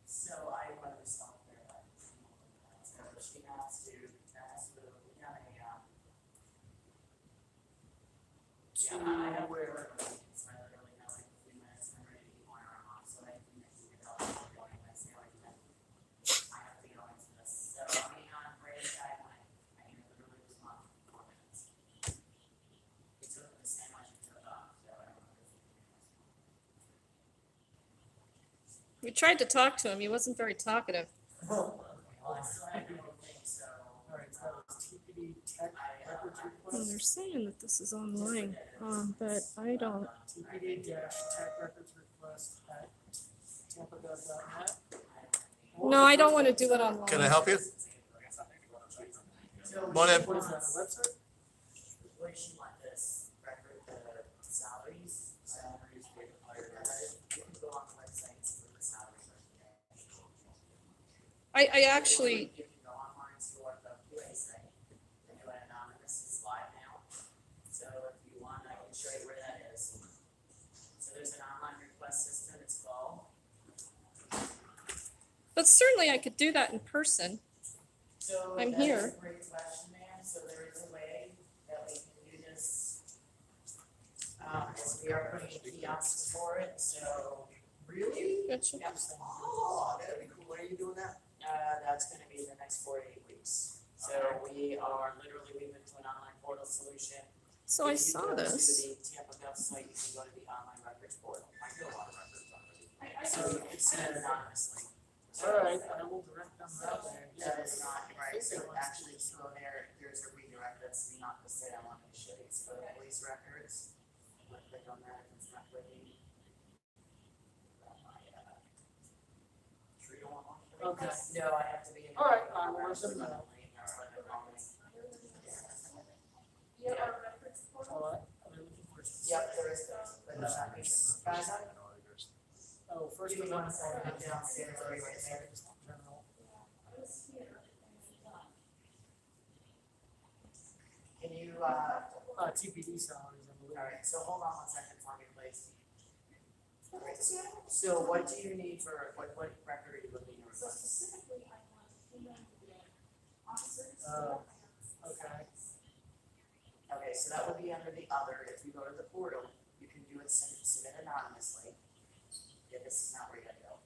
So I want to stop there. So she has to, I have Where? It's literally now like 3 minutes, I'm ready to be going around, so I think that you can tell I'm going to say like that. I have to go into this, so I mean, on break, I literally was not 4 minutes. It took the same much it took off, so I don't know. We tried to talk to him. He wasn't very talkative. Well, I still have everything, so. Alright, so that was TPD tech records Well, request, they're saying that this is online, but I don't. TPD dash tech records request at tampa.net. No, I don't want to do it online. Can I help you? Come on in. What is that, a website? Where she want this record, the salaries, I actually, You can go online to what the QA say, and do it anonymous, it's live now. So if you want, I can show you where that is. So there's an online request system, it's called. but certainly I could do that in person. So I'm that is here. a great question, ma'am. So there is a way that we can do this. As we are putting kiosks for it, so really? Gotcha. Yep. Oh, that'd be cool. When are you doing that? That's gonna be the next 4 to 8 weeks. So we are literally moving to an online portal solution. So I If you saw go to this. the Tampa Gov site, you can go to the online records portal. I do a lot of records already. So you can send it anonymously. Alright, I will direct them that way. That is not right, so actually, if you go there, there's a redirect, that's not the site I wanted to show you, so go to police records. I'm gonna click on that, it's not clicking. Okay. No, I have to be in. All right, I will let them know. That's what they're calling. Alright, are they looking for? Yep, there is, but it's not, it's, guys, Oh, first give of me all. one second, I'm downstairs, I'll be right there. General. Can you, TPD salaries, I believe. alright, so hold on one second for me, please. Alright, so what do you need for, what record are you looking to request? Okay. Okay, so that would be under the other, if you go to the portal, you can do it, submit anonymously. Yeah, this is not where you gotta go.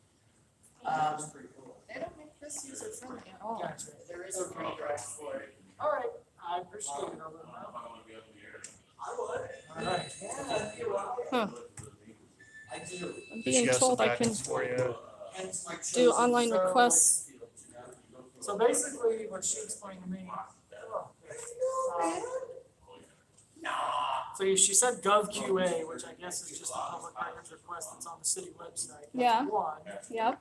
They don't make this user friendly at all. Gotcha. There is a redirect for it. Alright, I appreciate it, I'll let them know. Alright. Huh. I do. I'm being told I can Hence my do chosen- online requests. So basically, what she explained to me. So she said GovQA, which I guess is just a public records request that's on the city website. That's Yeah. one. Yep.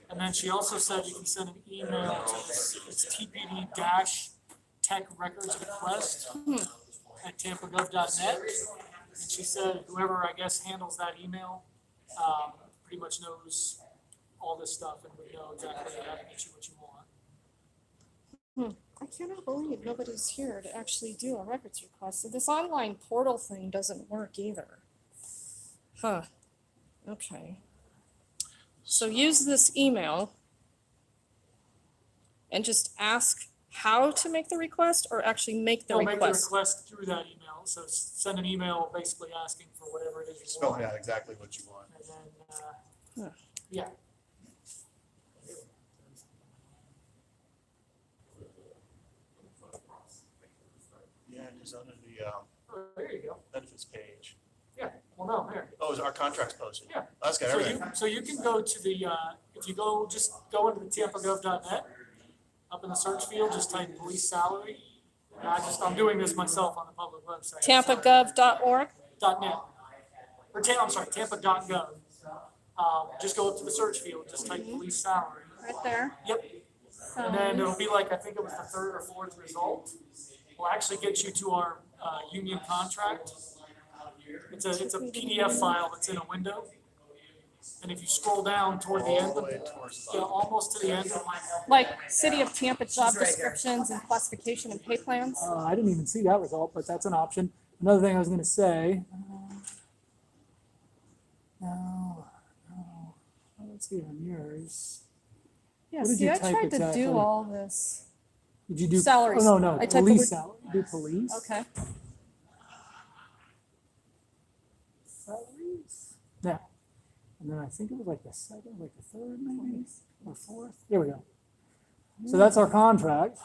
And then she also said you can send an email to this, it's TPD-tech records request at tampagov.net. And she said whoever, I guess, handles that email, pretty much knows all this stuff and would know exactly how to get you what you want. I cannot believe nobody's here to actually do a records request. So this online portal thing doesn't work either. Huh. Okay. So use this email and just ask how to make the request or actually make the They'll make the request. request through that email, so send an email basically asking for whatever it is you Spelling want. out exactly what you want. And then, Huh. yeah. Yeah, because under the Oh, there you go. benefits page. Yeah, well, no, there. Oh, is our contract's posted? Yeah. That's got So everything. you can go to the, if you go, just go into the tampagov.net, up in the search field, just type police salary. And I'm doing this myself on the public website. TampaGov.org. .net. Or I'm sorry, tampa.gov. Just go up to the search field, just type police salary. Right there. Yep. And then it'll be like, I think it was the third or fourth result. Will actually get you to our union contract. It's a PDF file that's in a window. And if you scroll down toward the end, All the way towards the yeah, bottom. almost to the end. Like City of Tampa job descriptions and classification and pay plans. I didn't even see that result, but that's an option. Another thing I was gonna say. No, let's see on yours. Yeah, What did see, you I type tried to exactly? do all this. Did you do? Salaries. Oh, no, I typed the word- police salary, do police. Okay. Salaries? Yeah. And then I think it was like the second, like the third maybe, or fourth. There we go. So that's our contract.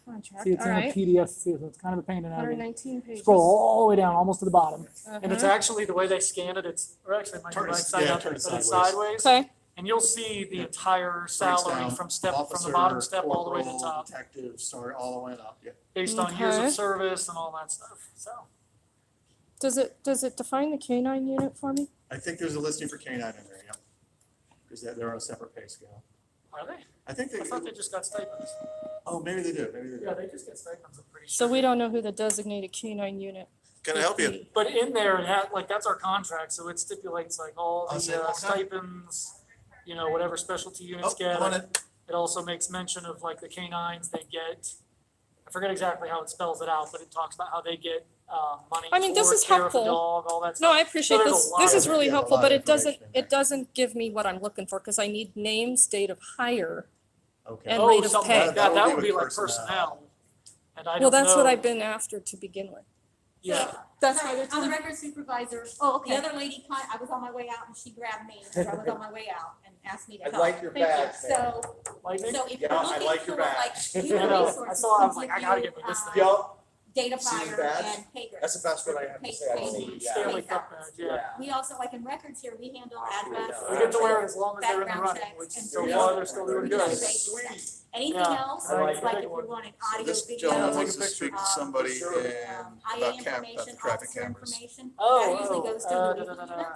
Contract, See, it's all in a right. PDF, so it's kind of a pain in the neck. 119 pages. Scroll all the way down, almost to the bottom. And it's Uh-huh. actually, the way they scan it, it's, or actually it might be Turn it- right side yeah, up, turn but it it's sideways. sideways. Okay, And you'll see the entire Breaks salary down from the officer, bottom step all the way to the corporal, top, Detective, sorry, all the way up, yeah. based on years Okay. of service and all that stuff, so. does it define the canine unit for me? I think there's a listing for K-9 in there, yeah. Because they're on a separate pay scale. Are they? I think I thought they they, just got stipends. oh, maybe they do, maybe they Yeah, do. they just get stipends, I'm pretty So sure. we don't know who the designated canine unit. Can I help would you? be. But in there, it had, like, that's our contract, so it stipulates like all I'll say it the one more time. stipends, you know, whatever specialty units Oh, get. I'm on it. It also makes mention of like the canines, they get, I forget exactly how it spells it out, but it talks about how they get, money I mean, this for is care of the helpful. dog, all that No, stuff. I appreciate there's a this. lot This of is really Yeah, a helpful, lot but of it doesn't, information in there. it doesn't give me what I'm looking for, because I need names, date of hire. Okay. And Oh, rate of something pay. like that, that would with be like personnel. personnel. And I Well, don't that's what know- I've been after to begin with. Yeah, That's Sorry, why they're I'm the telling. record supervisor. Oh, okay. The other lady, I was on my way out and she grabbed me as I was on my way out and asked me to I help. like your Thank you. badge, man. So, lightning? so if Yeah, you're I looking like your for like badge. human I know. I resources, saw it, I was to like, give I gotta you, get me this thing. Yup, data See the fire badge? and pay grades. that's the best word I have to say. I've seen. Yeah. Stanley Cup badge, yeah. We also, like in records here, we handle address. We get to wear it as long as they're in the background running, checks, which and so so far they're still doing good. Sweet. Anything Yeah. else, I like it's like it. if you're wanting audio, This video. gentleman Take a wants to picture. speak to somebody IA about information, traffic officer cameras. information. Oh, That usually goes to oh, the da, da, da, da. unit.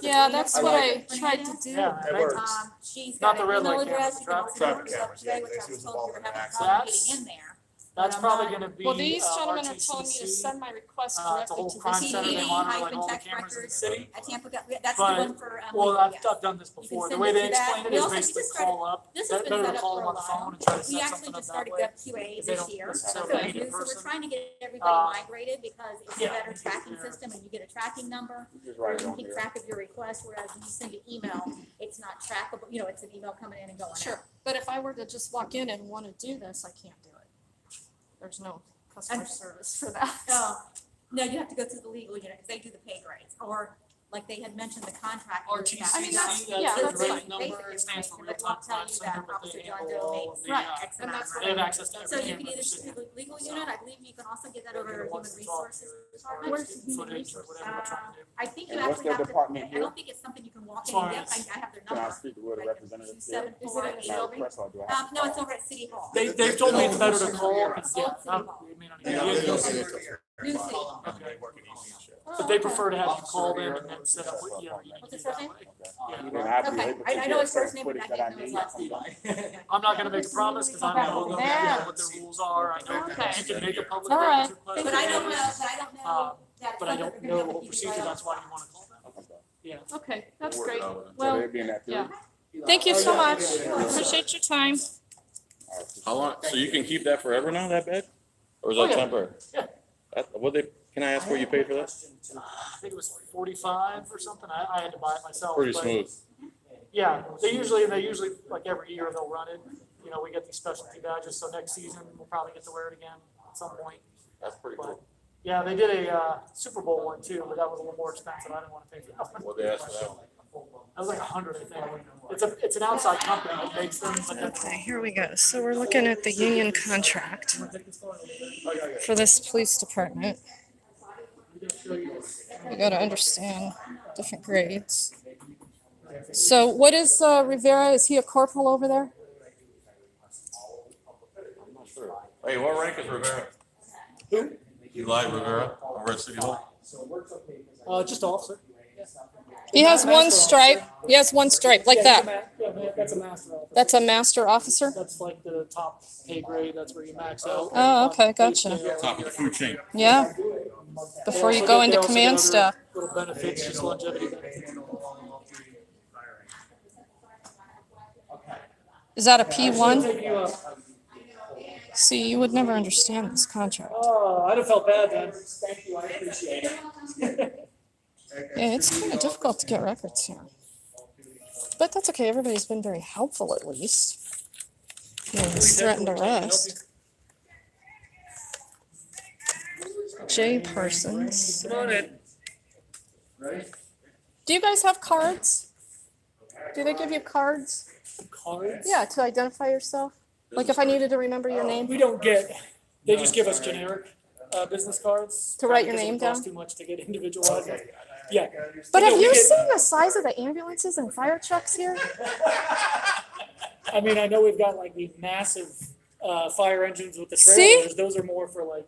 The Yeah, unit that's for what I different tried to units. do. Yeah, That I- works. She's Not got the an red email light address, cameras, you can also traffic use cameras, today, yeah, which they I see was who's told you were involved in having the trouble accident. getting in there. That's I'm probably not- gonna be, Well, these gentlemen are RTCC. telling me to send my request It's a directly whole to crime the center, they city. monitor like all the Hyphen check cameras in the records. city. At Tampa, that's the But- one for, Well, Lakeview, yes. I've done this You can before, the send way it they to that. explain it We is also basically just started- call up, This has better been to set up call for them a on the phone while. and try to We set actually something up just that started way. WQA They this don't- year. so So they need a we're person. trying to get everybody Uh, migrated because it's a yeah, better you get tracking there. system and you get a tracking number. Just Where write it you on can keep there. track of your request, whereas when you send an email, it's not trackable, you know, it's an email coming in and going out. Sure, but if I were to just walk in and want to do this, I can't do it. There's no customer service for that. No, you have to go through the legal unit, because they do the pay grades, or like they had mentioned, the contract. RTCC, I mean, that's- that's yeah, the that's rate fine. number, it stands for But real it time won't tell crime you center, that but Officer they John handle Doe all of makes the, Right. X And amount that's of what they have access to So every you can camera in either the do city. the legal So- unit, I believe you can also get that over to Who Human wants to talk Resources or Department. Where's the human footage or resources? whatever we're trying to do. I think you And what's actually their have to, department I here? don't think it's something you can walk As in far and get, as- I have their Can I number. speak with a Like, representative here? 274. Is it at Can I request or do I have to No, it's call? over at City Hall. They've told me it's better to call, because, yeah, Old City Hall. we may not Yeah, even they be don't able get to. it till New City. Okay. They work in evening shift. But they prefer to have you call them and then set up with, you know, you What's can his do first that name? way. Okay. Yeah. Then I'd be Okay, able to I know get his first certain name, but footage I that I didn't know his need last from name. them. I'm not gonna make a promise, because I don't know Yeah. what the rules are, I know Okay. you can make a public All right. records request. But I don't know that But I it's don't something know that what you can procedure, write that's off. why you wanna call them. Okay. Yeah. Okay, that's We'll work great. it out with them. So Well, they'd be in that yeah. three? Thank you so much. Appreciate your time. All right. How long, so you can keep that forever now, that bed? Or is Oh, that yeah. temporary? Yeah. What they, can I ask what you paid for that? I think it was 45 or something, I had to buy it myself. Pretty but- smooth. Yeah, they usually, like every year they'll run it, you know, we get these specialty badges, so next season we'll probably get to wear it again at some point. That's pretty But, cool. yeah, they did a, Super Bowl one too, but that was a little more expensive, I didn't wanna pay for that one. What they asked for that one? That was like 100, I think. It's an outside company that makes them, but that's. Okay, here we go. So we're looking at the union contract for this police department. You gotta understand different grades. So what is Rivera? Is he a corporal over there? I'm not sure. Hey, what rank is Rivera? Who? Eli Rivera, over at City Hall. Just officer. He has one stripe. He has one stripe like that. Yeah, that's a master officer. That's a master officer? That's like the top pay grade, that's where you max out. Oh, okay, gotcha. Top of the food chain. Yeah, before you go into command staff. Little benefits, just longevity benefits. Is that a P1? Take you up. See, you would never understand this contract. Oh, I'd have felt bad then. Thank you, I appreciate it. Yeah, it's kind of difficult to get records here. But that's okay, everybody's been very helpful at least. No one's threatened arrest. J. Parsons. Come on in. Do you guys have cards? Do they give you cards? Cards? Yeah, to identify yourself? Like if I needed to remember your name? We don't get, they just give us generic, business cards. To write your because it name costs down? too much to get individualized. Yeah. But have No, we you get- seen the size of the ambulances and fire trucks here? I mean, I know we've got like these massive, fire engines with the See? trailers. Those are more for like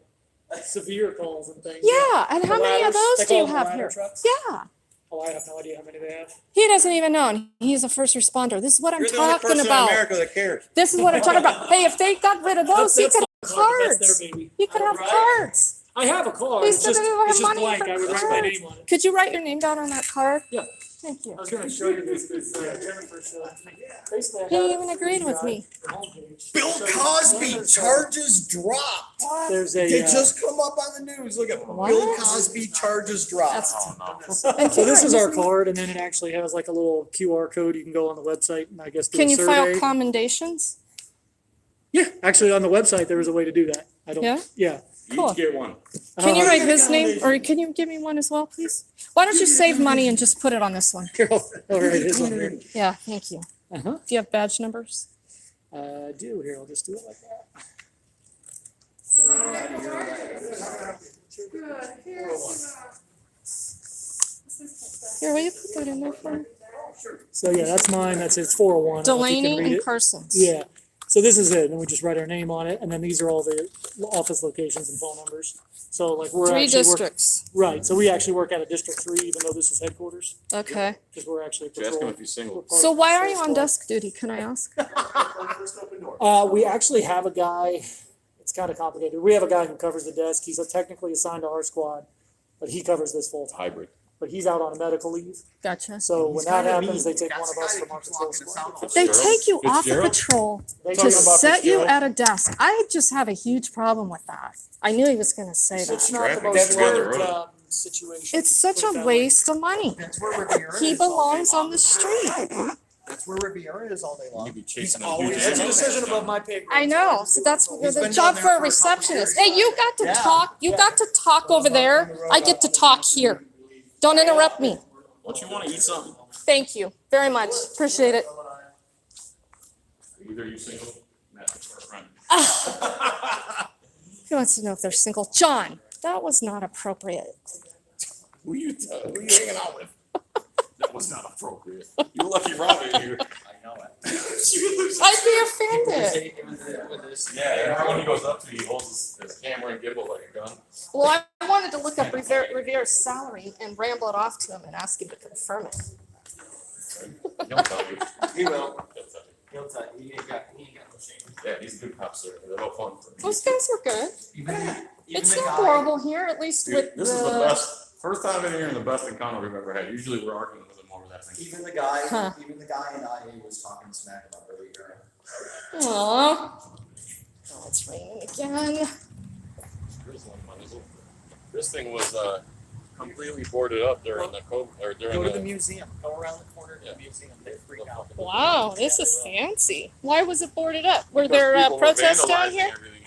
severe calls and things. Yeah, and how The many of ladders, they those do you call them have ladder here? trucks? Yeah, Oh, I have no idea how many they have. he doesn't even know. and He's a first responder. This is what I'm You're the only talking person in about. America that cares. This is what I'm talking about. Hey, if they got rid of those, you That's could not have the card, that's cards. their baby. You could have Right. cards. I have a card, They it's said just, they don't have it's just money blank, for I would write my cards. name on it. Could you write your name down on that card? Yeah. Thank you. I was gonna show you this Jennifer showed me. Basically, I He got even agreed with me. the homepage. Bill So Cosby there's a- charges dropped. There's a, They just come up on the news. Look at Bill What? Cosby charges dropped. That's Oh, no. and so this here, is our isn't- card, and then it actually has like a little QR code. You can go on the website and I guess do Can a you survey. file commendations? Yeah, actually on the website there is a way to do that. I don't. Yeah? Yeah. You Cool. each get one. Can you Uh, write his name, or can you give me one as well, please? Why don't you save money and just put it on this one? Here, I'll write his on here. Yeah, thank you. Uh-huh. Do you have badge numbers? I do. Here, I'll just do it like that. Here, will you put that in there for me? So yeah, that's mine. That's it's 401. I don't know if you can Delaney read and it. Parsons. Yeah. So this is it, and we just write our name on it, and then these are all the office locations and phone numbers. So like we're Three actually districts. right. So we actually work out of District 3, even though this is headquarters, Okay. because we're actually Just ask him patrol. if he's single. So why are you on desk duty? Can I ask? We actually have a guy. It's kind of complicated. We have a guy who covers the desk. He's technically assigned to our squad, but he covers this full time. Hybrid. But he's out on a medical leave. Gotcha. So when He's that kinda happens, mean. they take That's one of the us guy from that our keeps patrol walking us squad. out. They Fitzgerald? take you off of Fitzgerald? patrol They to Talking about set you Fitzgerald? at a desk. I just have a huge problem with that. I knew he was gonna say It's that. not the Traffic most together, good really. situation. It's such Put it a that way. waste of money. That's where Riviera He is all day belongs long. on the street. That's where Riviera is all day long. You'd be He's chasing them always dudes That's a in down. there. decision above my pay grade. I know, so that's He's the been job down for there a for a couple receptionist. years. Hey, you got to Yeah. talk, you got to talk over there. I get to talk here. Don't interrupt me. Don't you want to eat something? Thank you very much. Appreciate it. Either you single, Matt, or a friend. He wants to know if they're single. John, that was not appropriate. Who you hanging out with? That was not appropriate. You're lucky Robin here. I know it. I'd be offended. Yeah, everyone he goes up to, he holds his camera and gimbal like a gun. Well, I wanted to look up Rivera's salary and ramble it off to him and ask him to confirm it. He'll tell you. He will. He'll tell you. He'll tell you. He ain't got no shame. Yeah, he's a good cop, sir. They're all fun for me. Those guys were good. Even It's the not guy- horrible here, at least Dude, with this is the best, first time in here and the best encounter we've ever had. Usually we're arguing with him over that thing. Even the guy, Huh. even the guy in IA was talking smack about Riviera. Aww. Oh, it's raining again. This thing was completely boarded up during the COVID, or during Go to the the, museum. Go around the corner to Yeah. the museum. They freak out. Wow, this is fancy. Why was it boarded up? Were because there people were protests down vandalizing here? everything,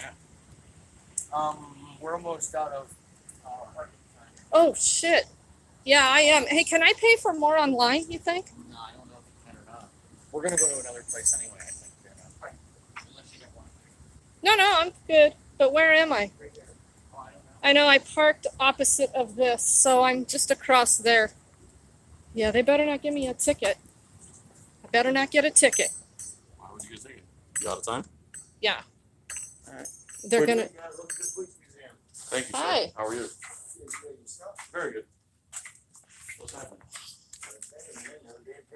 yeah. We're almost out of parking time. Oh, shit. Yeah, I am. Hey, can I pay for more online, you think? No, I don't know if you can or not. We're gonna go to another place anyway, I think. Unless you don't want to. No, no, I'm good. But where am I? Right there. Oh, I don't know. I know I parked opposite of this, so I'm just across there. Yeah, they better not give me a ticket. I better not get a ticket. Why would you get taken? You out of time? Yeah. Alright. They're gonna. Thank you, sir. Hi. How are you? Very good. What's happening?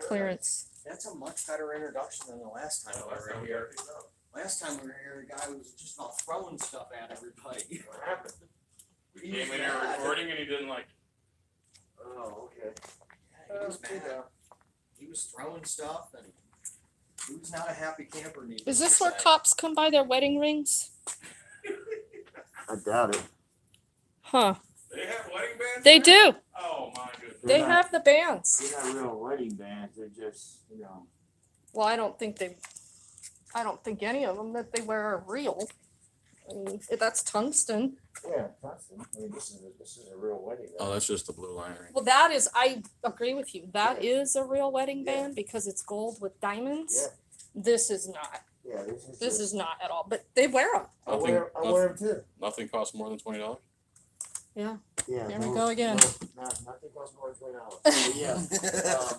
Clearance. That's a much better introduction than the last time we were here. Last time we were here, the guy was just about throwing stuff at everybody. What happened? We He came was in here mad. recording and he didn't like it. Oh, okay. Yeah, he was mad. He was throwing stuff and he was not a happy camper. needless Is this to where say. cops come by their wedding rings? I doubt it. Huh. They have wedding bands? They do. Oh my goodness. They have the bands. They're not real wedding bands, they're just, you know. Well, I don't think any of them that they wear are real. I mean, that's tungsten. Yeah, constant. I mean, this is a real wedding. Oh, that's just the blue line ring. Well, that is, I agree with you. That is a real wedding band because it's gold with diamonds. Yeah. This is not. Yeah, This is not at all, but they wear them. I wear them too. Nothing costs more than $20. Yeah. Yeah. Here we go again. Nothing costs more than $20. Yeah.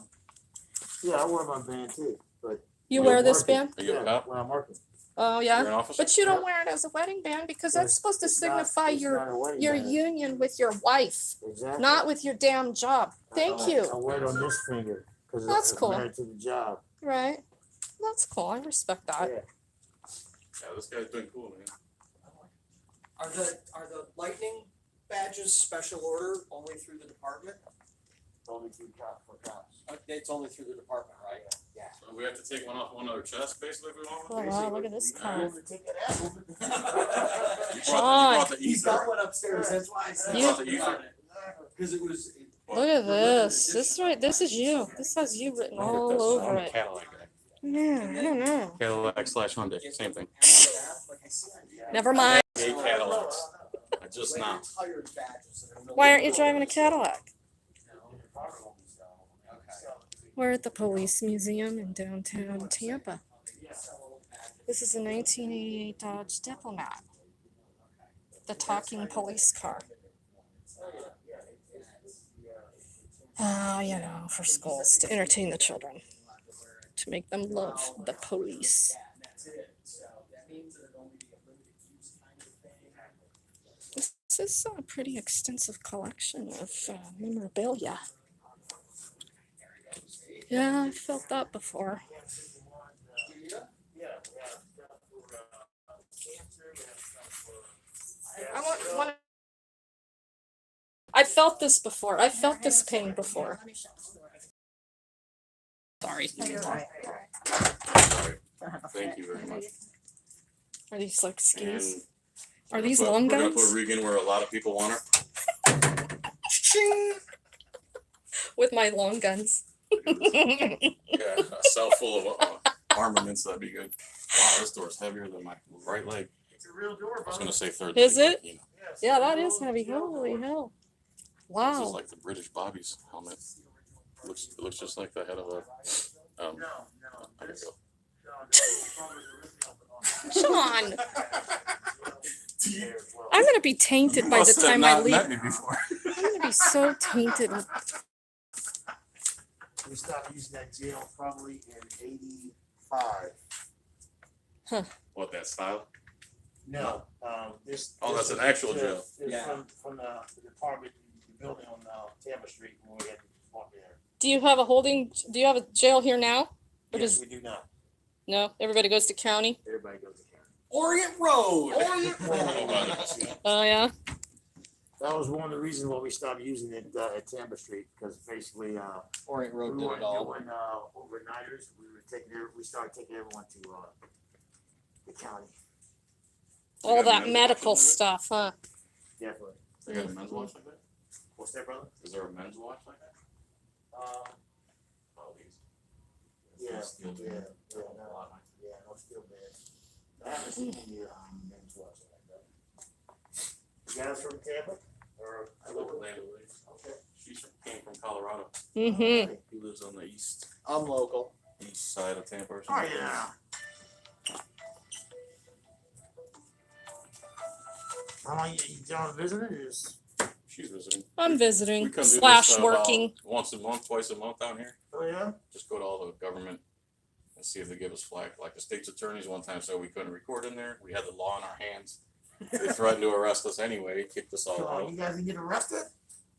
Yeah, I wear my band too, but. You when wear I'm this working- band? Are you a Yeah, cop? when I'm working. Oh, You're yeah. an officer? But you don't wear it as a wedding band because that's supposed to It's not- signify it's your not a wedding your band. union with your wife, Exactly. not with your damn job. Thank I you. wear it on this finger because That's I'm cool. married to the job. Right. That's cool. I respect that. Yeah. Yeah, this guy's doing cool, man. Are the lightning badges special order only through the department? only through for cops. It's only through the department, right? Yeah. So we have to take one off one other chest, basically, if we want Oh, one? wow, look at this car. Take that ass over. You Sean. brought the He's ether. got one upstairs, that's why I said. You brought the ether. Cause it was. Look at this. This is you. This has you written all over it. Cadillac guy. Yeah, I don't know. Cadillac / Hyundai, same thing. Never mind. Gay Cadillacs. I just now. Why aren't you driving a Cadillac? We're at the police museum in downtown Tampa. This is a 1988 Dodge Diplomat. The talking police car. You know, for schools, to entertain the children, to make them love the police. This is a pretty extensive collection of memorabilia. Yeah, I felt that before. I felt this before. I felt this pain before. Sorry. Thank you very much. Are these like skis? And Are these we're long gonna guns? put Regan where a lot of people want her. With my long guns. Yeah, a cell full of armaments, that'd be good. Wow, this door's heavier than my right leg. It's a real door, I was gonna say third Is leg, it? but, you know, Yeah, that is heavy. Holy hell. this is Wow. like the British Bobby's helmet. It looks just like the head of a. No, I gotta go. Sean, I'm going to be tainted by the Must have time I not leave. met me before. I'm going to be so tainted. We stopped using that jail probably in '85. What, that style? No, this. Oh, this that's an was actual the- jail. it's Yeah. From the department, the building on Tampa Street when we had to walk there. Do you have a jail here now? Or Yes, does, we do now. no, everybody goes to county? Everybody goes to county. Orient Road. Oh, yeah? That was one of the reasons why we stopped using it at Tampa Street, because basically, Orient we Road did weren't it all. doing overnighters. We started taking everyone to the county. You All got that men's medical watch in there? stuff, huh? Definitely. They got a men's watch like that? What's that, brother? Is there a men's watch like that? Oh, these. Yeah, Steel yeah, band. yeah, no steel bands. I haven't seen any men's watch like that. You guys from Tampa? Or? I live with Lando Williams. Okay. Came from Colorado. Mm-hmm. He lives on the east I'm local. side of Tampa or Oh, something. yeah. How long you down visiting? Is She's visiting. I'm We visiting come do this, / about working. once a month, twice a month down here. oh yeah. Just go to all the government and see if they give us flack. Like the state's attorneys one time said we couldn't record in there. We had the law in our hands. They threatened to arrest us anyway, kicked us all Come on, out. you guys didn't get arrested?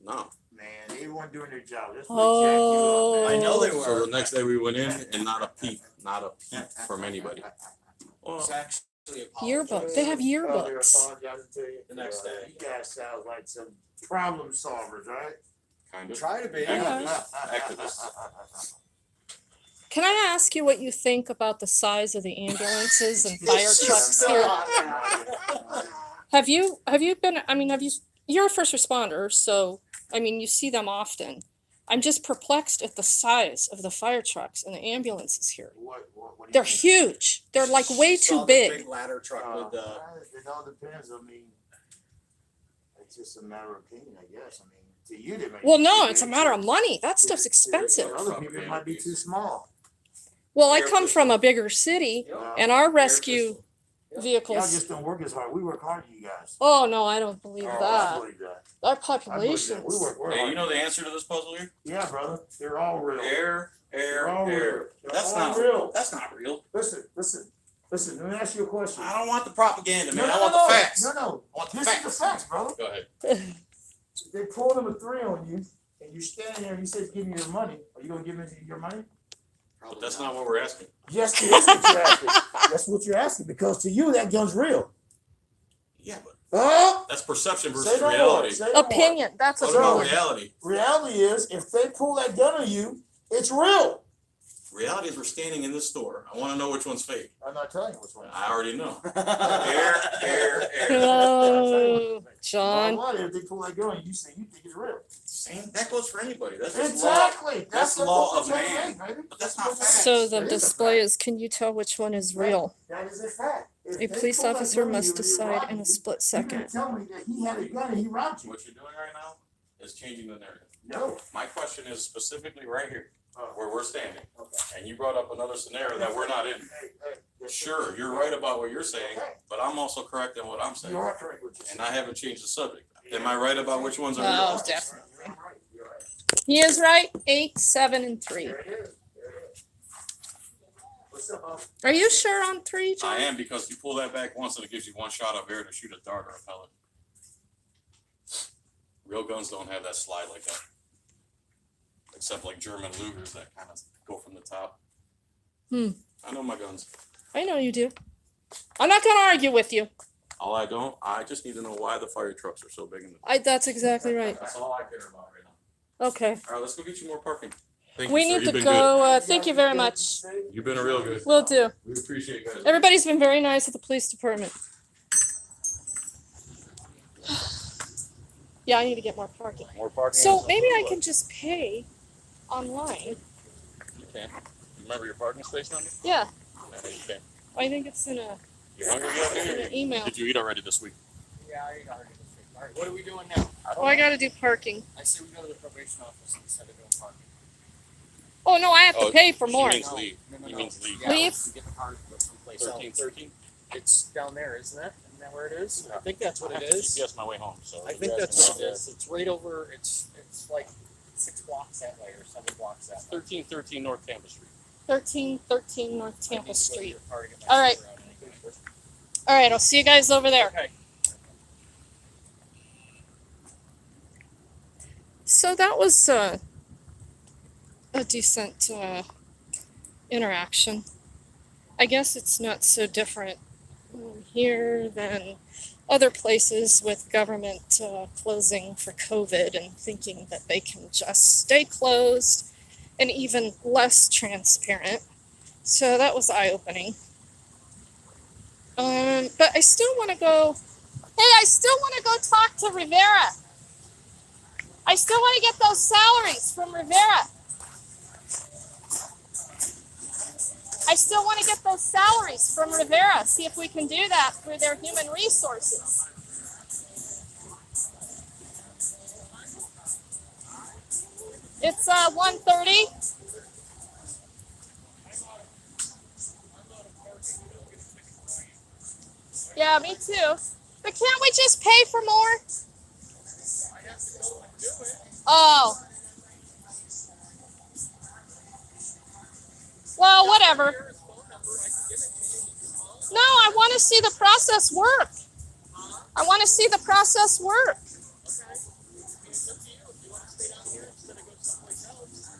No. Man, they weren't doing their job. That's Oh. I know they So were. the next day we went in and not a peep from anybody. Well, It's actually a Yearbook. They have yearbooks. Apologizing to you. The next day. You guys sound like some problem solvers, right? kind of. Try to be. Activists. Can I ask you what you think about the size of the ambulances and fire trucks here? Have you been, you're a first responder, so, you see them often. I'm just perplexed at the size of the fire trucks and the ambulances here. What do you They're think? huge. They're like way Saw too the big. Big ladder truck with the. It all depends. It's just a matter of opinion, I guess. To you, they may. Well, be no, too it's a big. matter of money. That stuff's To expensive. other people, it might be too small. Well, I come from a bigger city and our rescue Y'all vehicles. just don't work as hard. We work hard, you guys. Oh, no, I don't believe Oh, I that. believe that. Our I believe that. populations. We work Hey, hard. you know the answer to this puzzle here? Yeah, brother. They're all real. Air, They're all real. air. They're That's all not real. That's not real. Listen. Let me ask you a question. I don't want the propaganda, man. No, I no, want no. the facts. No, no. I want the This is the facts. facts, brother. Go ahead. They pull number 3 on you, and you standing there, and he says, "Give me your money." Are you gonna give him your money? But that's not what we're asking. Yes, it is what you're asking. That's what you're asking because to you that gun's real. Yeah, but Huh? That's perception Say versus no more, reality. say no more. Opinion, that's What about opinion. reality? Reality is, if they pull that gun on you, it's real. Reality is we're standing in this store. I want to know which one's fake. I'm not telling you which one. I already know. Air. Oh, Bottom John. line, if they pull that gun on you, say you think it's real. Same. That goes for anybody. That's just Exactly. That's the law of man. Baby. But that's not fact. So the It is a display fact. is, can you tell which one is real? That is a fact. If A they police pull that officer gun on must you and he decide robbed in a you, split you're gonna second. tell me that he had a gun and he robbed you. What you're doing right now is changing the narrative. No. My question is specifically right here, where we're standing. Okay. And you brought up another scenario that we're not in. Sure, you're right about what you're saying, but I'm also correct in what I'm saying. You are correct what you're And saying. I haven't changed the subject. Am I right about which ones are real? Oh, definitely. You're right. You're right. He is right. 8, 7, and 3. There it is. There it is. What's up, Bob? Are you sure on 3, I John? am, because you pull that back once and it gives you one shot of air to shoot a dart or a pellet. Real guns don't have that slide like that. Except like German Lugers that kind of go from the top. Hmm. I know my guns. I know you do. I'm not gonna argue with you. I just need to know why the fire trucks are so big in the. That's exactly right. That's all I care about right now. Okay. All right, let's go get you more parking. Thank We you, sir. need You've to been go. Thank you very much. good. You've been real good. Will do. We appreciate you guys. Everybody's been very nice at the police department. Yeah, I need to get more parking. More parking. So maybe I can just pay online. You can. Remember your parking space number? Yeah, Yeah, you can. I think it's in a You hungry yet? in an email. Did you eat already this week? Yeah, I already just figured. All right, what are we doing now? Oh, I gotta do parking. I say we go to the probation office instead of doing parking. Oh no, I have to Oh, pay for more. He means leave. He means leave. Yeah, Leave? we get the car from someplace else. 13. It's down there, isn't it? Isn't that where it is? I think that's what I it have to is. GPS my way home. So I you think guys that's can what it is. It's right over, it's like 6 blocks that way or 7 blocks that way. 1313 North Tampa Street. 1313 North I need Tampa to go to Street. your car to get my All right. sticker out anyway. All right, I'll see you guys over there. Okay. So that was a decent interaction. I guess it's not so different here than other places with government closing for COVID and thinking that they can just stay closed and even less transparent. So that was eye-opening. But I still want to go. Hey, I still want to go talk to Rivera. I still want to get those salaries from Rivera. I still want to get those salaries from Rivera. See if we can do that through their human resources. It's 1:30. Yeah, me too. But can't we just pay for more? Oh. Well, whatever. No, I want to see the process work. I want to see the process work.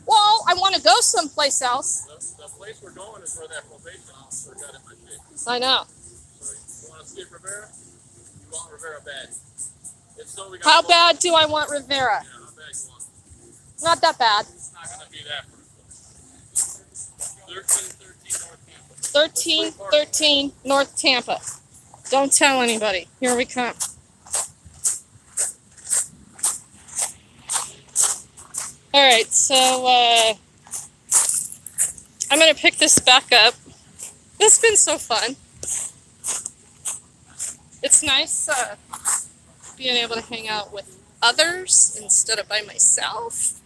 Well, I want to go someplace else. The place we're going is where that probation officer got in my shape. I know. So you want to skip Rivera? You want Rivera bad. If so, we got How bad do I want Rivera? Yeah, how bad you want? Not that bad. It's not going to be that for 1313 North Tampa. Don't tell anybody. Here we come. All right, so I'm going to pick this back up. This has been so fun. It's nice being able to hang out with others instead of by myself.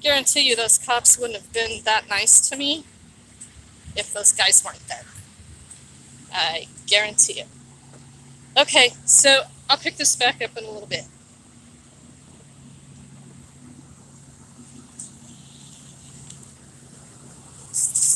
Guarantee you those cops wouldn't have been that nice to me if those guys weren't there. I guarantee it. Okay, so I'll pick this back up in a little bit.